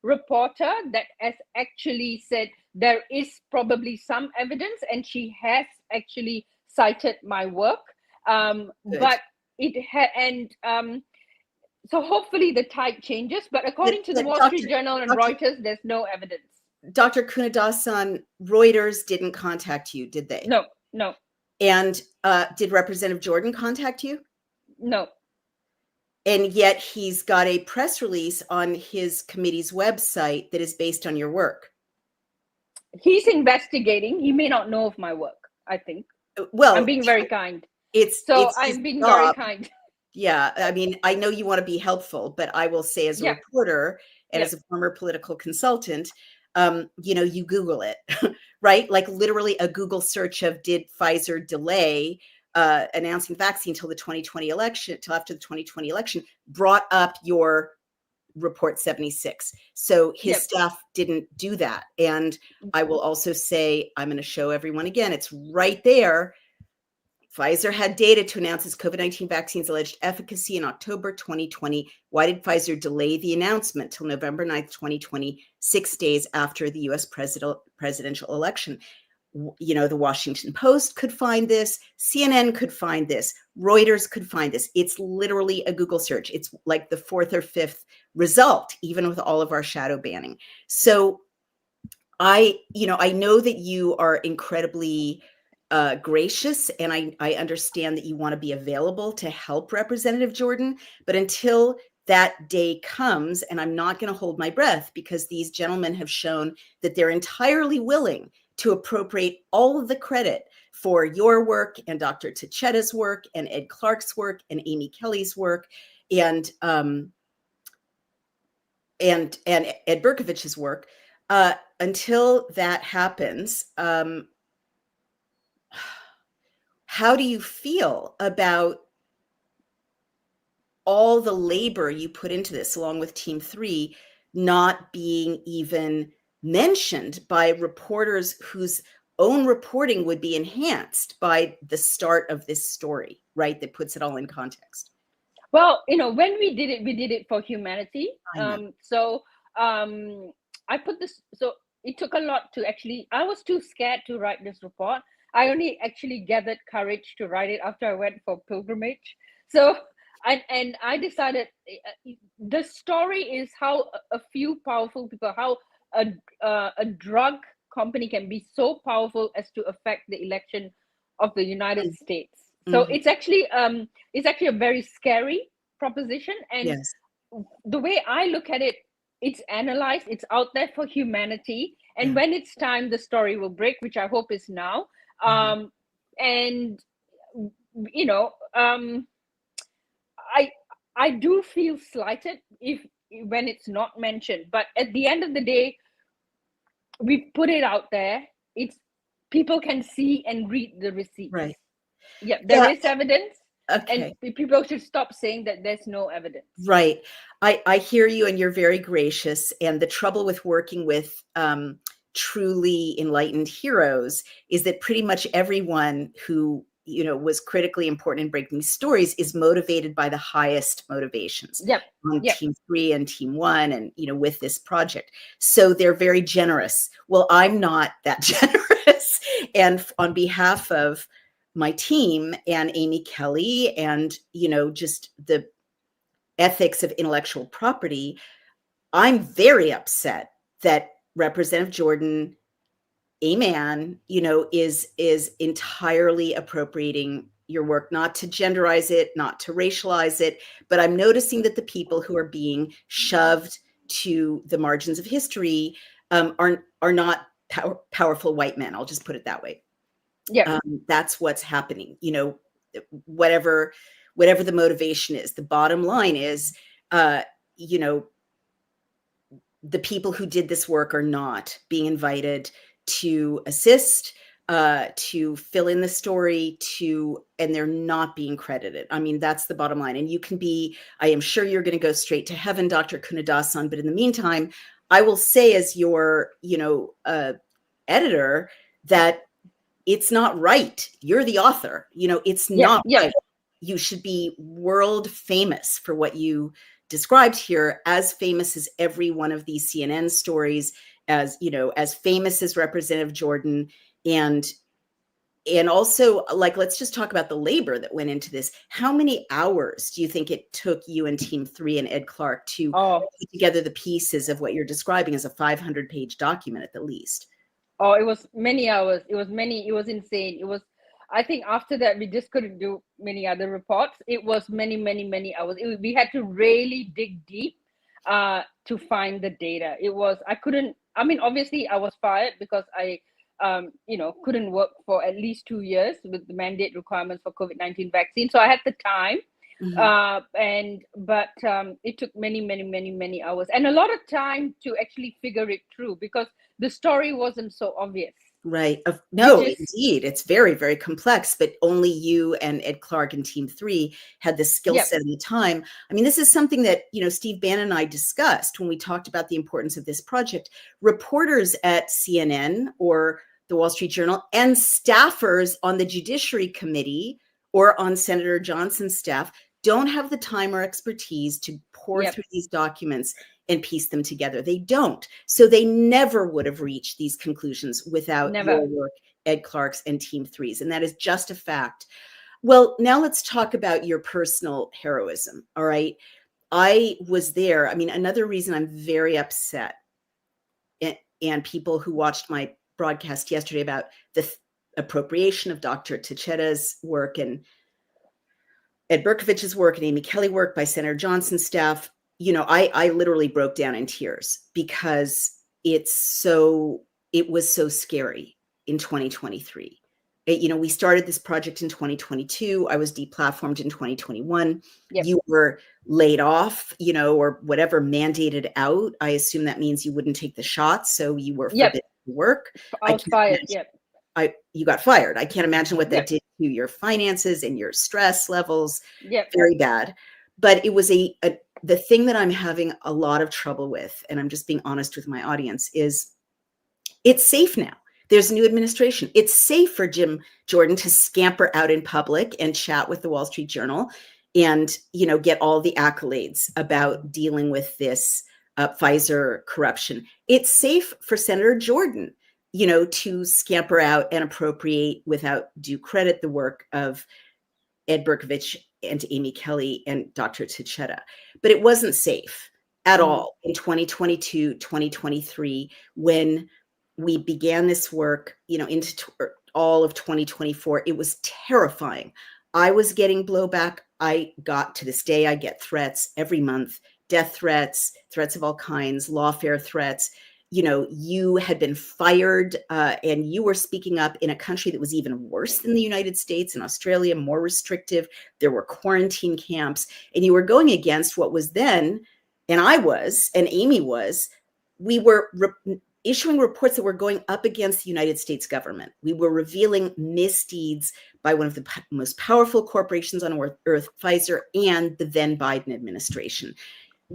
reporter that has actually said there is probably some evidence, and she has actually cited my work. But it had, and so hopefully the tide changes. But according to the Wall Street Journal and Reuters, there's no evidence. Dr. Kunadhasan, Reuters didn't contact you, did they? No. And did Representative Jordan contact you? No. And yet he's got a press release on his committee's website that is based on your work. He's investigating. He may not know of my work, I think. Well, I'm being very kind. I'm being very kind. Yeah. I mean, I know you want to be helpful, but I will say as a reporter and as a former political consultant, you Google it, right? Like literally a Google search of did Pfizer delay announcing vaccine till the 2020 election, till after the 2020 election, brought up your report 76. So his staff didn't do that. And I will also say, I'm going to show everyone again, it's right there. Pfizer had data to announce its COVID-19 vaccine's alleged efficacy in October 2020. Why did Pfizer delay the announcement till November 9th, 2020, 6 days after the US presidential election? The Washington Post could find this. CNN could find this. Reuters could find this. It's literally a Google search. It's like the 4th or 5th result, even with all of our shadow banning. So I know that you are incredibly gracious, and I understand that you want to be available to help Representative Jordan, but until that day comes, and I'm not going to hold my breath, because these gentlemen have shown that they're entirely willing to appropriate all of the credit for your work and Dr. Tachetta's work and Ed Clark's work and Amy Kelly's work and Ed Berkovich's work. Until that happens, how do you feel about all the labor you put into this, along with Team 3, not being even mentioned by reporters whose own reporting would be enhanced by the start of this story, right? That puts it all in context. Well, when we did it for humanity. I put this, so it took a lot to actually, I was too scared to write this report. I only actually gathered courage to write it after I went for pilgrimage. So, and I decided the story is how a few powerful people, how a drug company can be so powerful as to affect the election of the United States. So it's actually a very scary proposition, and Yes. the way I look at it, it's analyzed, it's out there for humanity, and Yeah. when it's time, the story will break, which I hope is now. And you know, I do feel slighted if when it's not mentioned, but at the end of the day, we put it out there. It's people can see and read the receipts. Right. Yeah, there is evidence. Okay. And people should stop saying that there's no evidence. Right. I hear you, and you're very gracious. And the trouble with working with truly enlightened heroes is that pretty much everyone who was critically important in breaking these stories is motivated by the highest motivations. Yep. On Team 3 and Team 1, and with this project. So they're very generous. Well, I'm not that generous. And on behalf of my team and Amy Kelly and just the ethics of intellectual property, I'm very upset that Representative Jordan, a man, is entirely appropriating your work, not to genderize it, not to racialize it, but I'm noticing that the people who are being shoved to the margins of history are not powerful white men. I'll just put it that way. Yeah, that's what's happening. Whatever the motivation is, the bottom line is, the people who did this work are not being invited to assist, to fill in the story, and they're not being credited. I mean, that's the bottom line. And I am sure you're going to go straight to heaven, Dr. Kunadhasan. But in the meantime, I will say, as your, editor, that it's not right. You're the author. It's not right. You should be world famous for what you described here, as famous as every one of these CNN stories, as famous as Representative Jordan. And also, let's just talk about the labor that went into this. How many hours do you think it took you and Team 3 and Ed Clark to put together the pieces of what you're describing as a 500-page document at the least? Oh, it was many hours. It was insane. I think after that, we just couldn't do many other reports. It was many, many, many hours. We had to really dig deep to find the data. Obviously I was fired because I, couldn't work for at least 2 years with the mandate requirements for COVID-19 vaccine. So I had the time. But it took many, many, many, many hours and a lot of time to actually figure it through, because the story wasn't so obvious. Right. No, indeed. It's very, very complex, but only you and Ed Clark and Team 3 had the skill set at the time. I mean, this is something that, Steve Bannon and I discussed when we talked about the importance of this project. Reporters at CNN or the Wall Street Journal and staffers on the Judiciary Committee or on Senator Johnson's staff don't have the time or expertise to pour through these documents and piece them together. They don't. So they never would have reached these conclusions without your work, Ed Clark's and Team 3's. And that is just a fact. Well, now let's talk about your personal heroism. All right. I was there. I mean, another reason I'm very upset, and people who watched my broadcast yesterday about the appropriation of Dr. Techeda's work and Ed Berkovich's work and Amy Kelly work by Senator Johnson's staff, I literally broke down in tears because it was so scary in 2023. We started this project in 2022. I was deplatformed in 2021. You were laid off, or whatever, mandated out. I assume that means you wouldn't take the shots. So you were forbidden to work. I was fired. You got fired. I can't imagine what that did to your finances and your stress levels. Very bad. But it was the thing that I'm having a lot of trouble with, and I'm just being honest with my audience, is it's safe now. There's a new administration. It's safe for Jim Jordan to scamper out in public and chat with the Wall Street Journal and, get all the accolades about dealing with this Pfizer corruption. It's safe for Senator Jordan, to scamper out and appropriate without due credit the work of Ed Berkovich and Amy Kelly and Dr. Tichetta. But it wasn't safe at all in 2022, 2023, when we began this work, into all of 2024. It was terrifying. I was getting blowback. To this day, I get threats every month, death threats, threats of all kinds, lawfare threats. You had been fired and you were speaking up in a country that was even worse than the United States and Australia, more restrictive. There were quarantine camps, and you were going against what was then, and I was, and Amy was, we were issuing reports that were going up against the United States government. We were revealing misdeeds by one of the most powerful corporations on earth, Pfizer, and the then Biden administration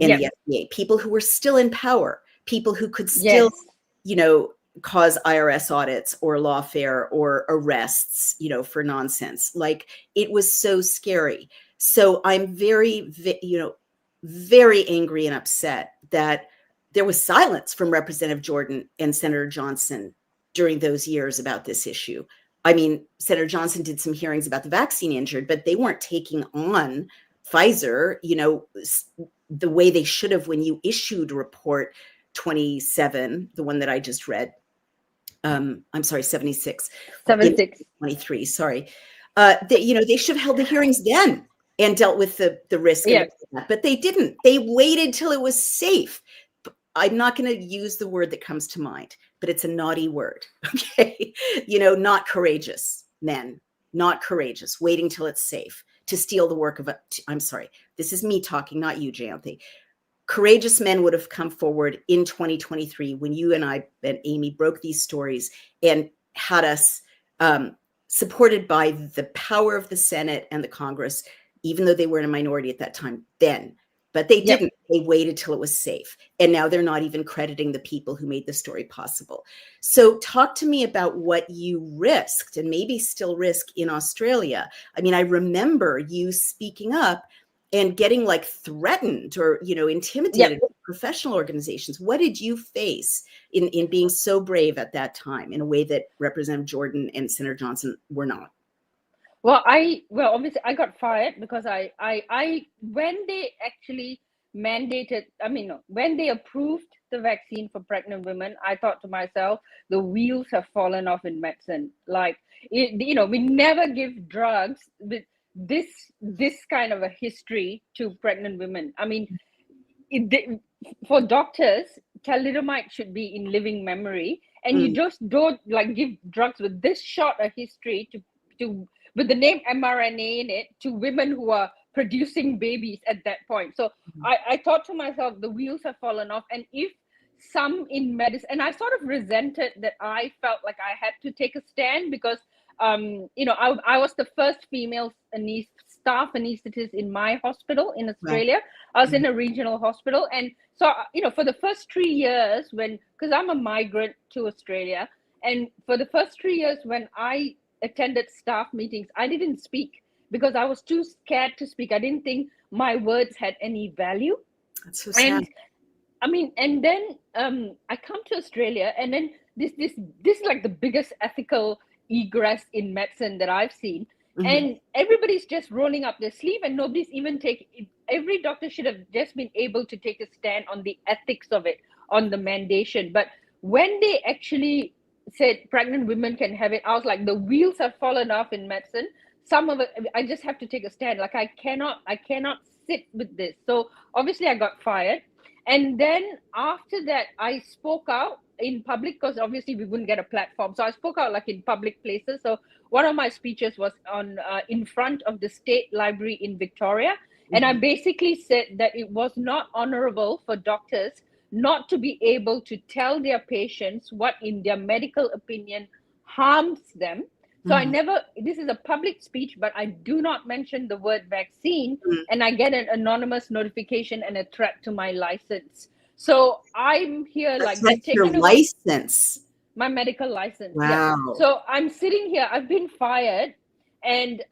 and the FDA, people who were still in power, people who could still, cause IRS audits or lawfare or arrests, for nonsense. Like, it was so scary. So I'm very, very angry and upset that there was silence from Representative Jordan and Senator Johnson during those years about this issue. I mean, Senator Johnson did some hearings about the vaccine injured, but they weren't taking on Pfizer, the way they should have when you issued Report 27, the one that I just read. I'm sorry, 76. 23, sorry. They should have held the hearings then and dealt with the risk. But they didn't. They waited till it was safe. I'm not going to use the word that comes to mind, but it's a naughty word. Okay. Not courageous men, not courageous, waiting till it's safe to steal the work of I'm sorry, this is me talking, not you, Jeyanthi. Courageous men would have come forward in 2023 when you and I and Amy broke these stories and had us supported by the power of the Senate and the Congress, even though they were in a minority at that time then. But they didn't. They waited till it was safe. And now they're not even crediting the people who made the story possible. So talk to me about what you risked and maybe still risk in Australia. I mean, I remember you speaking up and getting threatened or, intimidated by professional organizations. What did you face in being so brave at that time in a way that Representative Jordan and Senator Johnson were not? Well, obviously I got fired because when they actually when they approved the vaccine for pregnant women, I thought to myself, the wheels have fallen off in medicine. We never give drugs with this kind of a history to pregnant women. I mean, for doctors, thalidomide should be in living memory, and you just don't give drugs with this short a history to with the name mRNA in it to women who are producing babies at that point. So I thought to myself, the wheels have fallen off. And if some in medicine, and I sort of resented that I felt like I had to take a stand because, I was the first female staff anesthetist in my hospital in Australia. Right. I was in a regional hospital. And so, for the first 3 years because I'm a migrant to Australia, and for the first 3 years when I attended staff meetings, I didn't speak because I was too scared to speak. I didn't think my words had any value. That's so sad. And then I come to Australia, and then this is like the biggest ethical egress in medicine that I've seen. And everybody's just rolling up their sleeve, and nobody's even every doctor should have just been able to take a stand on the ethics of it, on the mandation. But when they actually said pregnant women can have it, I was like, the wheels have fallen off in medicine. Some of it, I just have to take a stand. I cannot sit with this. So obviously I got fired. And then after that, I spoke out in public because obviously we wouldn't get a platform. So I spoke out in public places. So one of my speeches was on in front of the State Library in Victoria. And I basically said that it was not honorable for doctors not to be able to tell their patients what in their medical opinion harms them. So this is a public speech, but I do not mention the word vaccine, and I get an anonymous notification and a threat to my license. So I'm here your license. My medical license. Wow. Yeah. So I'm sitting here, I've been fired, and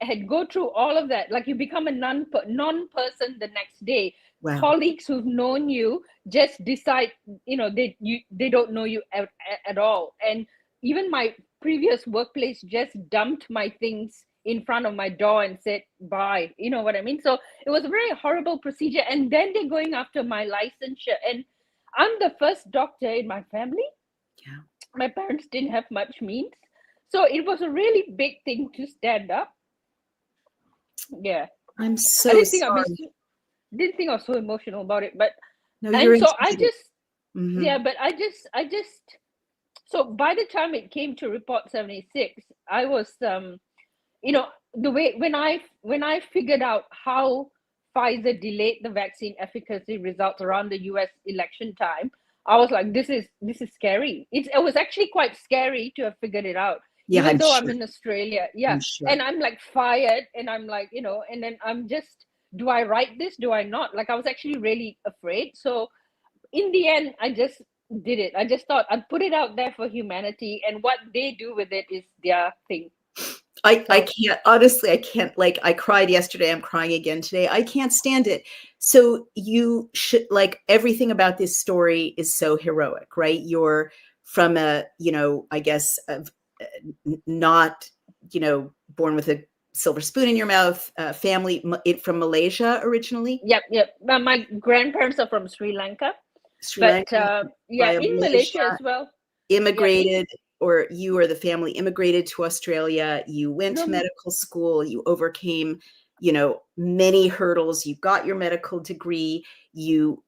had go through all of that. Like, you become a non-person the next day. Wow. Colleagues who've known you just decide, they don't know you at all. And even my previous workplace just dumped my things in front of my door and said bye. You know what I mean? So it was a very horrible procedure. And then they're going after my licensure, and I'm the first doctor in my family. Yeah. My parents didn't have much means, so it was a really big thing to stand up. Yeah, I'm so I didn't think I was so emotional about it, but No, and you're so I entitled. just Mhm. yeah, but I just so by the time it came to report 76, I was the way when I figured out how Pfizer delayed the vaccine efficacy results around the US election time, I was like, this is scary. It was actually quite scary to have figured it out, Yeah, even I'm though I'm sure. in Australia. Yeah. I'm sure. And I'm like fired, and I'm like, and then I'm just, do I write this? Do I not? Like, I was actually really afraid. So in the end, I just did it. I just thought I'd put it out there for humanity, and what they do with it is their thing. I So can't, honestly, I can't, like, I cried yesterday. I'm crying again today. I can't stand it. So you should, like, everything about this story is so heroic, right? You're from a, I guess, not, born with a silver spoon in your mouth, family from Malaysia originally. yep. My grandparents are from Sri Lanka, Sri but Lanka yeah, via in Malaysia Malaysia, as well. immigrated, or you or the family immigrated to Australia. You went to medical school. You overcame, many hurdles. You got your medical degree. You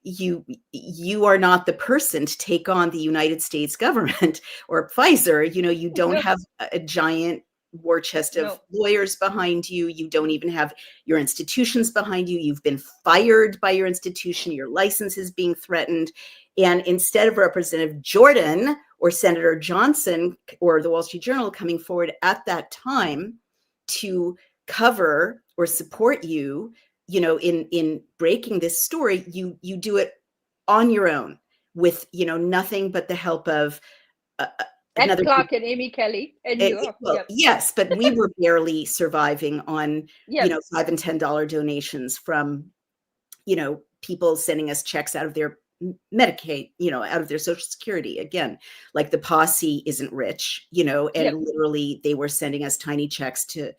you are not the person to take on the United States government or Pfizer. You don't have a giant war chest of lawyers behind you. You don't even have your institutions behind you. You've been fired by your institution. Your license is being threatened. And instead of Representative Jordan or Senator Johnson or the Wall Street Journal coming forward at that time to cover or support you, in breaking this story, you do it on your own with, nothing but the help of Ed Clark and Amy Kelly and you. Well, yes, but we were barely surviving on, $5 and $10 donations from, people sending us checks out of their Medicaid, out of their Social Security. Again, like, the posse isn't rich, and literally they were sending us tiny checks to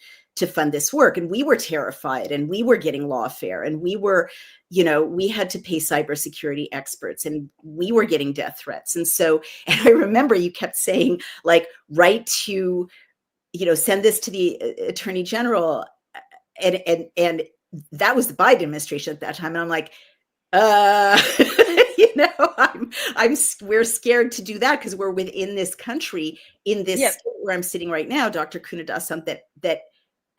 fund this work. And we were terrified, and we were getting lawfare, and we were, we had to pay cybersecurity experts, and we were getting death threats. And so, and I remember you kept saying, like, write to, send this to the Attorney General. And that was the Biden administration at that time. And I'm like, we're scared to do that because we're within this country, in this state where I'm sitting right now, Dr. Kunadhasan, that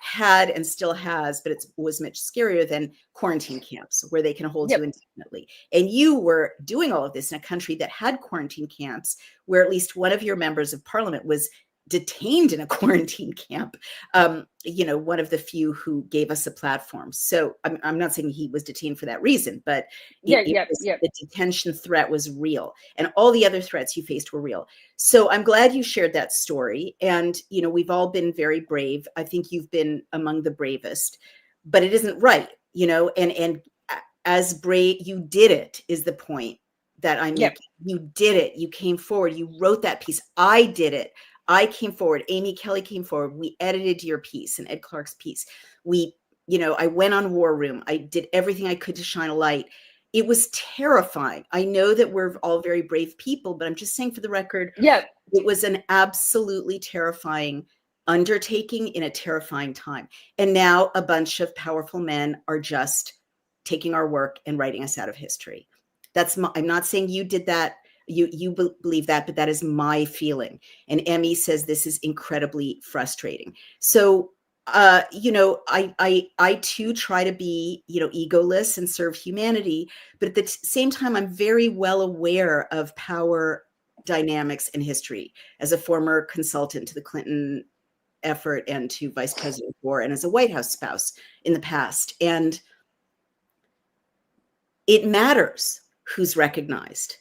had and still has, but it was much scarier than quarantine camps where they can hold you indefinitely. And you were doing all of this in a country that had quarantine camps where at least one of your members of parliament was detained in a quarantine camp, one of the few who gave us a platform. So I'm not saying he was detained for that reason, but the detention threat was real, and all the other threats you faced were real. So I'm glad you shared that story. And, we've all been very brave. I think you've been among the bravest, but it isn't right, and as brave, you did it, is the point that I'm making. You did it. You came forward. You wrote that piece. I did it. I came forward. Amy Kelly came forward. We edited your piece and Ed Clark's piece. I went on War Room. I did everything I could to shine a light. It was terrifying. I know that we're all very brave people, but I'm just saying for the record, it was an absolutely terrifying undertaking in a terrifying time. And now a bunch of powerful men are just taking our work and writing us out of history. I'm not saying you did that. You believe that, but that is my feeling. And Emmy says this is incredibly frustrating. So, I too try to be, egoless and serve humanity, but at the same time, I'm very well aware of power dynamics in history as a former consultant to the Clinton effort and to Vice President Gore, and as a White House spouse in the past. And it matters who's recognized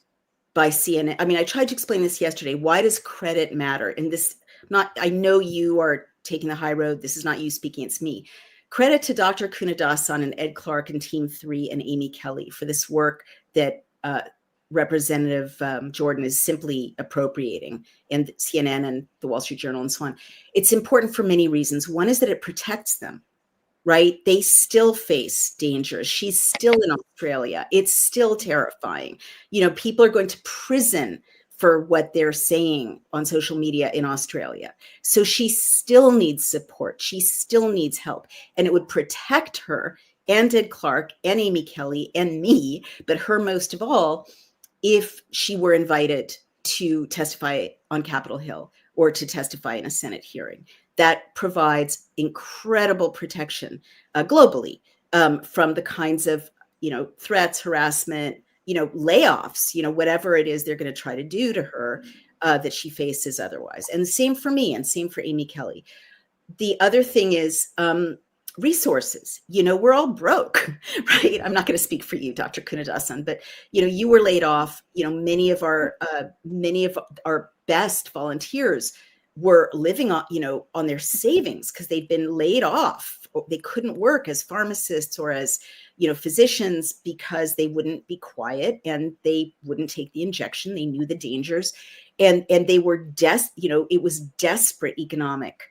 by CNN. I mean, I tried to explain this yesterday. Why does credit matter in this I know you are taking the high road. This is not you speaking, it's me. Credit to Dr. Kunadhasan and Ed Clark and Team 3 and Amy Kelly for this work that Representative Jordan is simply appropriating, and CNN and the Wall Street Journal and so on. It's important for many reasons. One is that it protects them, right? They still face danger. She's still in Australia. It's still terrifying. You know, people are going to prison for what they're saying on social media in Australia. So she still needs support. She still needs help. And it would protect her and Ed Clark and Amy Kelly and me, but her most of all, if she were invited to testify on Capitol Hill or to testify in a Senate hearing. That provides incredible protection globally from the kinds of, threats, harassment, layoffs, whatever it is they're going to try to do to her that she faces otherwise. And same for me and same for Amy Kelly. The other thing is resources. We're all broke, right? I'm not going to speak for you, Dr. Kunadhasan, but you were laid off. Many of our best volunteers were living on their savings because they'd been laid off. They couldn't work as pharmacists or as physicians because they wouldn't be quiet and they wouldn't take the injection. They knew the dangers, and they were it was desperate economic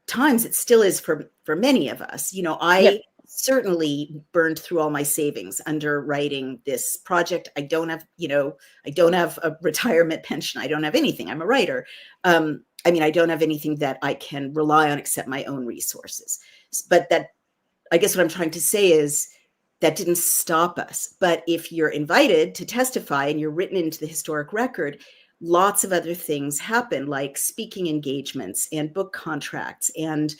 times. It still is for many of us. I certainly burned through all my savings underwriting this project. I don't have a retirement pension. I don't have anything. I'm a writer. I don't have anything that I can rely on except my own resources. But that, I guess what I'm trying to say is that didn't stop us. But if you're invited to testify and you're written into the historic record, lots of other things happen, like speaking engagements and book contracts and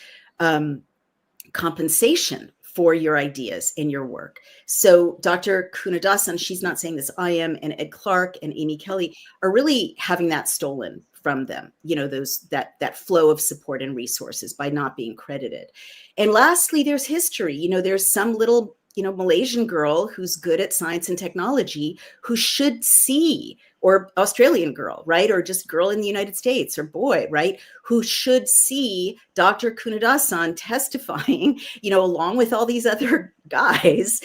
compensation for your ideas and your work. So Dr. Kunadhasan, she's not saying this, I am, and Ed Clark and Amy Kelly are really having that stolen from them, that flow of support and resources by not being credited. And lastly, there's history. There's some little Malaysian girl who's good at science and technology who should see, or Australian girl, right? Or just girl in the United States or boy, right? Who should see Dr. Kunadhasan testifying, along with all these other guys,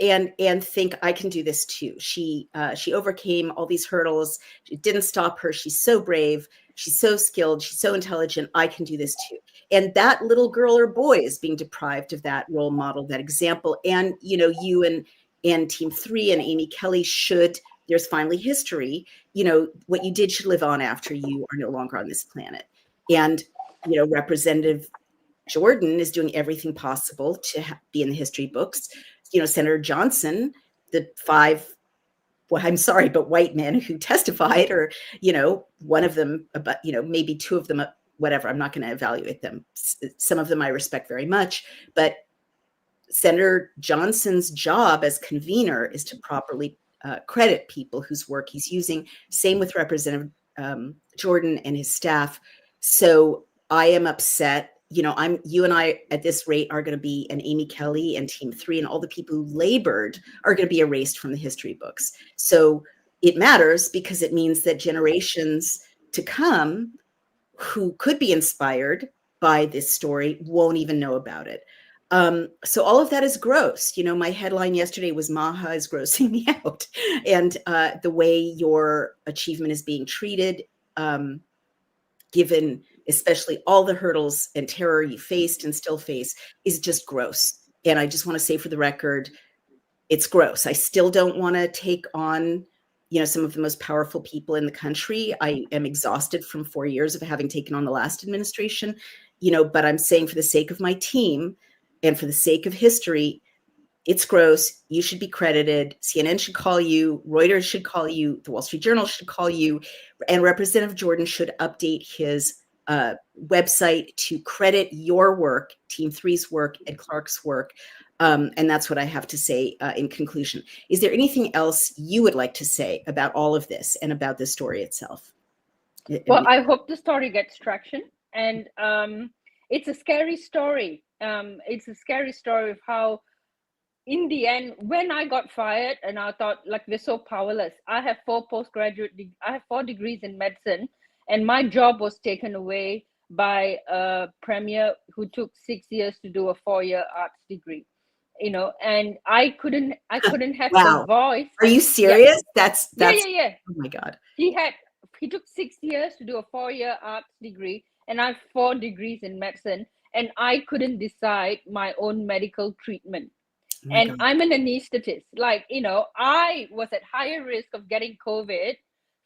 and think I can do this too. She overcame all these hurdles. It didn't stop her. She's so brave. She's so skilled. She's so intelligent. I can do this too. And that little girl or boy is being deprived of that role model, that example. And, you and Team 3 and Amy Kelly should, there's finally history, what you did should live on after you are no longer on this planet. And, Representative Jordan is doing everything possible to be in the history books. Senator Johnson, the 5, well, I'm sorry, but white men who testified, or, one of them, but, maybe 2 of them, whatever, I'm not going to evaluate them. Some of them I respect very much, but Senator Johnson's job as convener is to properly credit people whose work he's using. Same with Representative Jordan and his staff. So I am upset. You and I at this rate are going to be, and Amy Kelly and Team 3 and all the people who labored are going to be erased from the history books. So it matters because it means that generations to come who could be inspired by this story won't even know about it. So all of that is gross. My headline yesterday was MAHA is grossing me out. And the way your achievement is being treated, given especially all the hurdles and terror you faced and still face, is just gross. And I just want to say for the record, it's gross. I still don't want to take on, some of the most powerful people in the country. I am exhausted from 4 years of having taken on the last administration, but I'm saying for the sake of my team and for the sake of history, it's gross. You should be credited. CNN should call you. Reuters should call you. The Wall Street Journal should call you. And Representative Jordan should update his website to credit your work, Team 3's work, Ed Clark's work. And that's what I have to say in conclusion. Is there anything else you would like to say about all of this and about the story itself? Well, I hope the story gets traction. And it's a scary story. It's a scary story of how, in the end, when I got fired and I thought, like, we're so powerless. I have 4 degrees in medicine. and my job was taken away by a premier who took 6 years to do a 4-year arts degree, and I couldn't have the Wow. voice. Are you serious? Yeah. That's, Yeah. oh my God. He took 6 years to do a 4-year arts degree, and I have 4 degrees in medicine, and I couldn't decide my own medical treatment. Oh my And God. I'm an anesthetist. I was at higher risk of getting COVID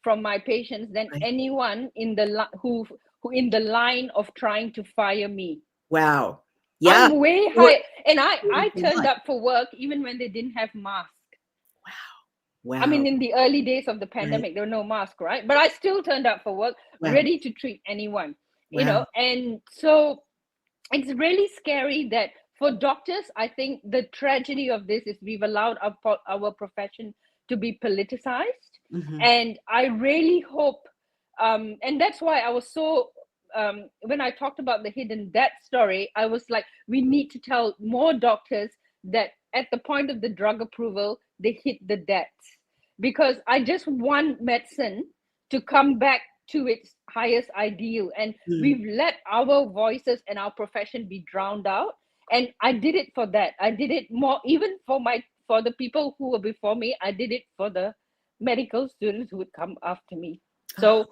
from my patients than anyone in the who in the line of trying to fire me. Wow. Yeah. I'm way high. And I turned up for work even when they didn't have masks. Wow. I mean, in the early days of the pandemic, there were no mask, right? But I still turned up for work, ready to treat anyone, and so it's really scary that for doctors, I think the tragedy of this is we've allowed our profession to be politicized. And I really hope, and that's why I was so, when I talked about the hidden death story, I was like, we need to tell more doctors that at the point of the drug approval, they hit the deaths. Because I just want medicine to come back to its highest ideal, and we've let our voices and our profession be drowned out. And I did it for that. I did it more even for the people who were before me. I did it for the medical students who would come after me. So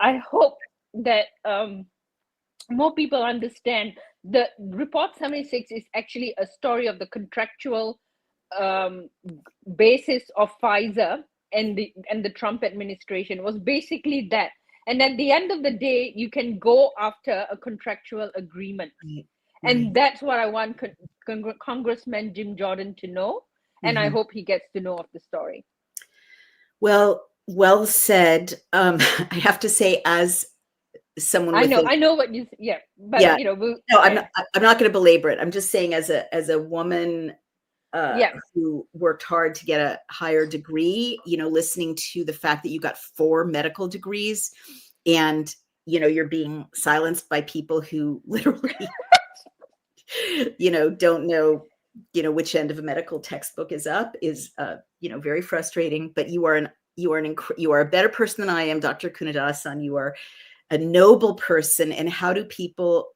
I hope that more people understand the report 76 is actually a story of the contractual basis of Pfizer and the Trump administration. Was basically that. And at the end of the day, you can go after a contractual agreement. And that's what I want Congressman Jim Jordan to know. And I hope he gets to know of the story. Well said. I have to say, as someone I know what you, but I'm not going to belabor it. I'm just saying, as a woman who worked hard to get a higher degree, listening to the fact that you got 4 medical degrees and, you're being silenced by people who literally, don't know, which end of a medical textbook is up is, very frustrating. But you are a better person than I am, Dr. Kunadhasan. You are a noble person. And how do people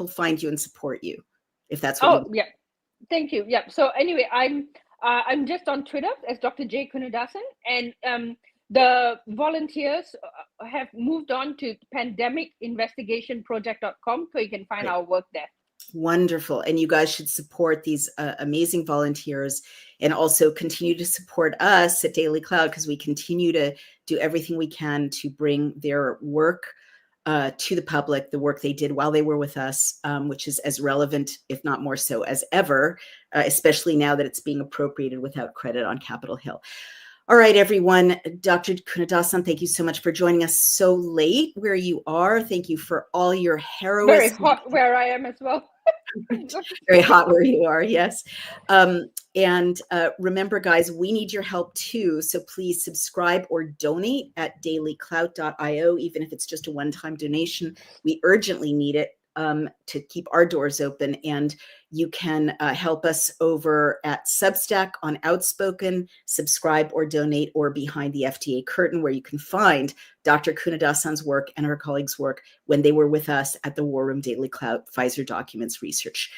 find you and support you, if that's what you? Thank you. So anyway, I'm just on Twitter as Dr. J. Kunadhasan, and the volunteers have moved on to pandemicinvestigationproject.com, so you can find our work there. Wonderful. And you guys should support these amazing volunteers, and also continue to support us at DailyClout, because we continue to do everything we can to bring their work to the public, the work they did while they were with us, which is as relevant, if not more so, as ever, especially now that it's being appropriated without credit on Capitol Hill. All right, everyone. Dr. Kunadhasan, thank you so much for joining us so late where you are. Thank you for all your heroism. Very hot where I am as well. Very hot where you are, yes. And remember, guys, we need your help too. So please subscribe or donate at dailyclout.io, even if it's just a one-time donation. We urgently need it to keep our doors open. And you can help us over at Substack on Outspoken, subscribe or donate, or Behind the FDA Curtain, where you can find Dr. Kunadhasan's work and her colleagues' work when they were with us at the War Room DailyClout Pfizer Documents Research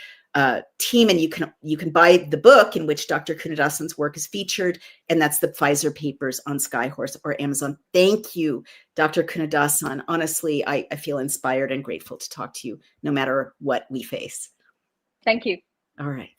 team. And you can buy the book in which Dr. Kunadhasan's work is featured, and that's the Pfizer papers on Skyhorse or Amazon. Thank you, Dr. Kunadhasan. Honestly, I feel inspired and grateful to talk to you no matter what we face. Thank you. All right.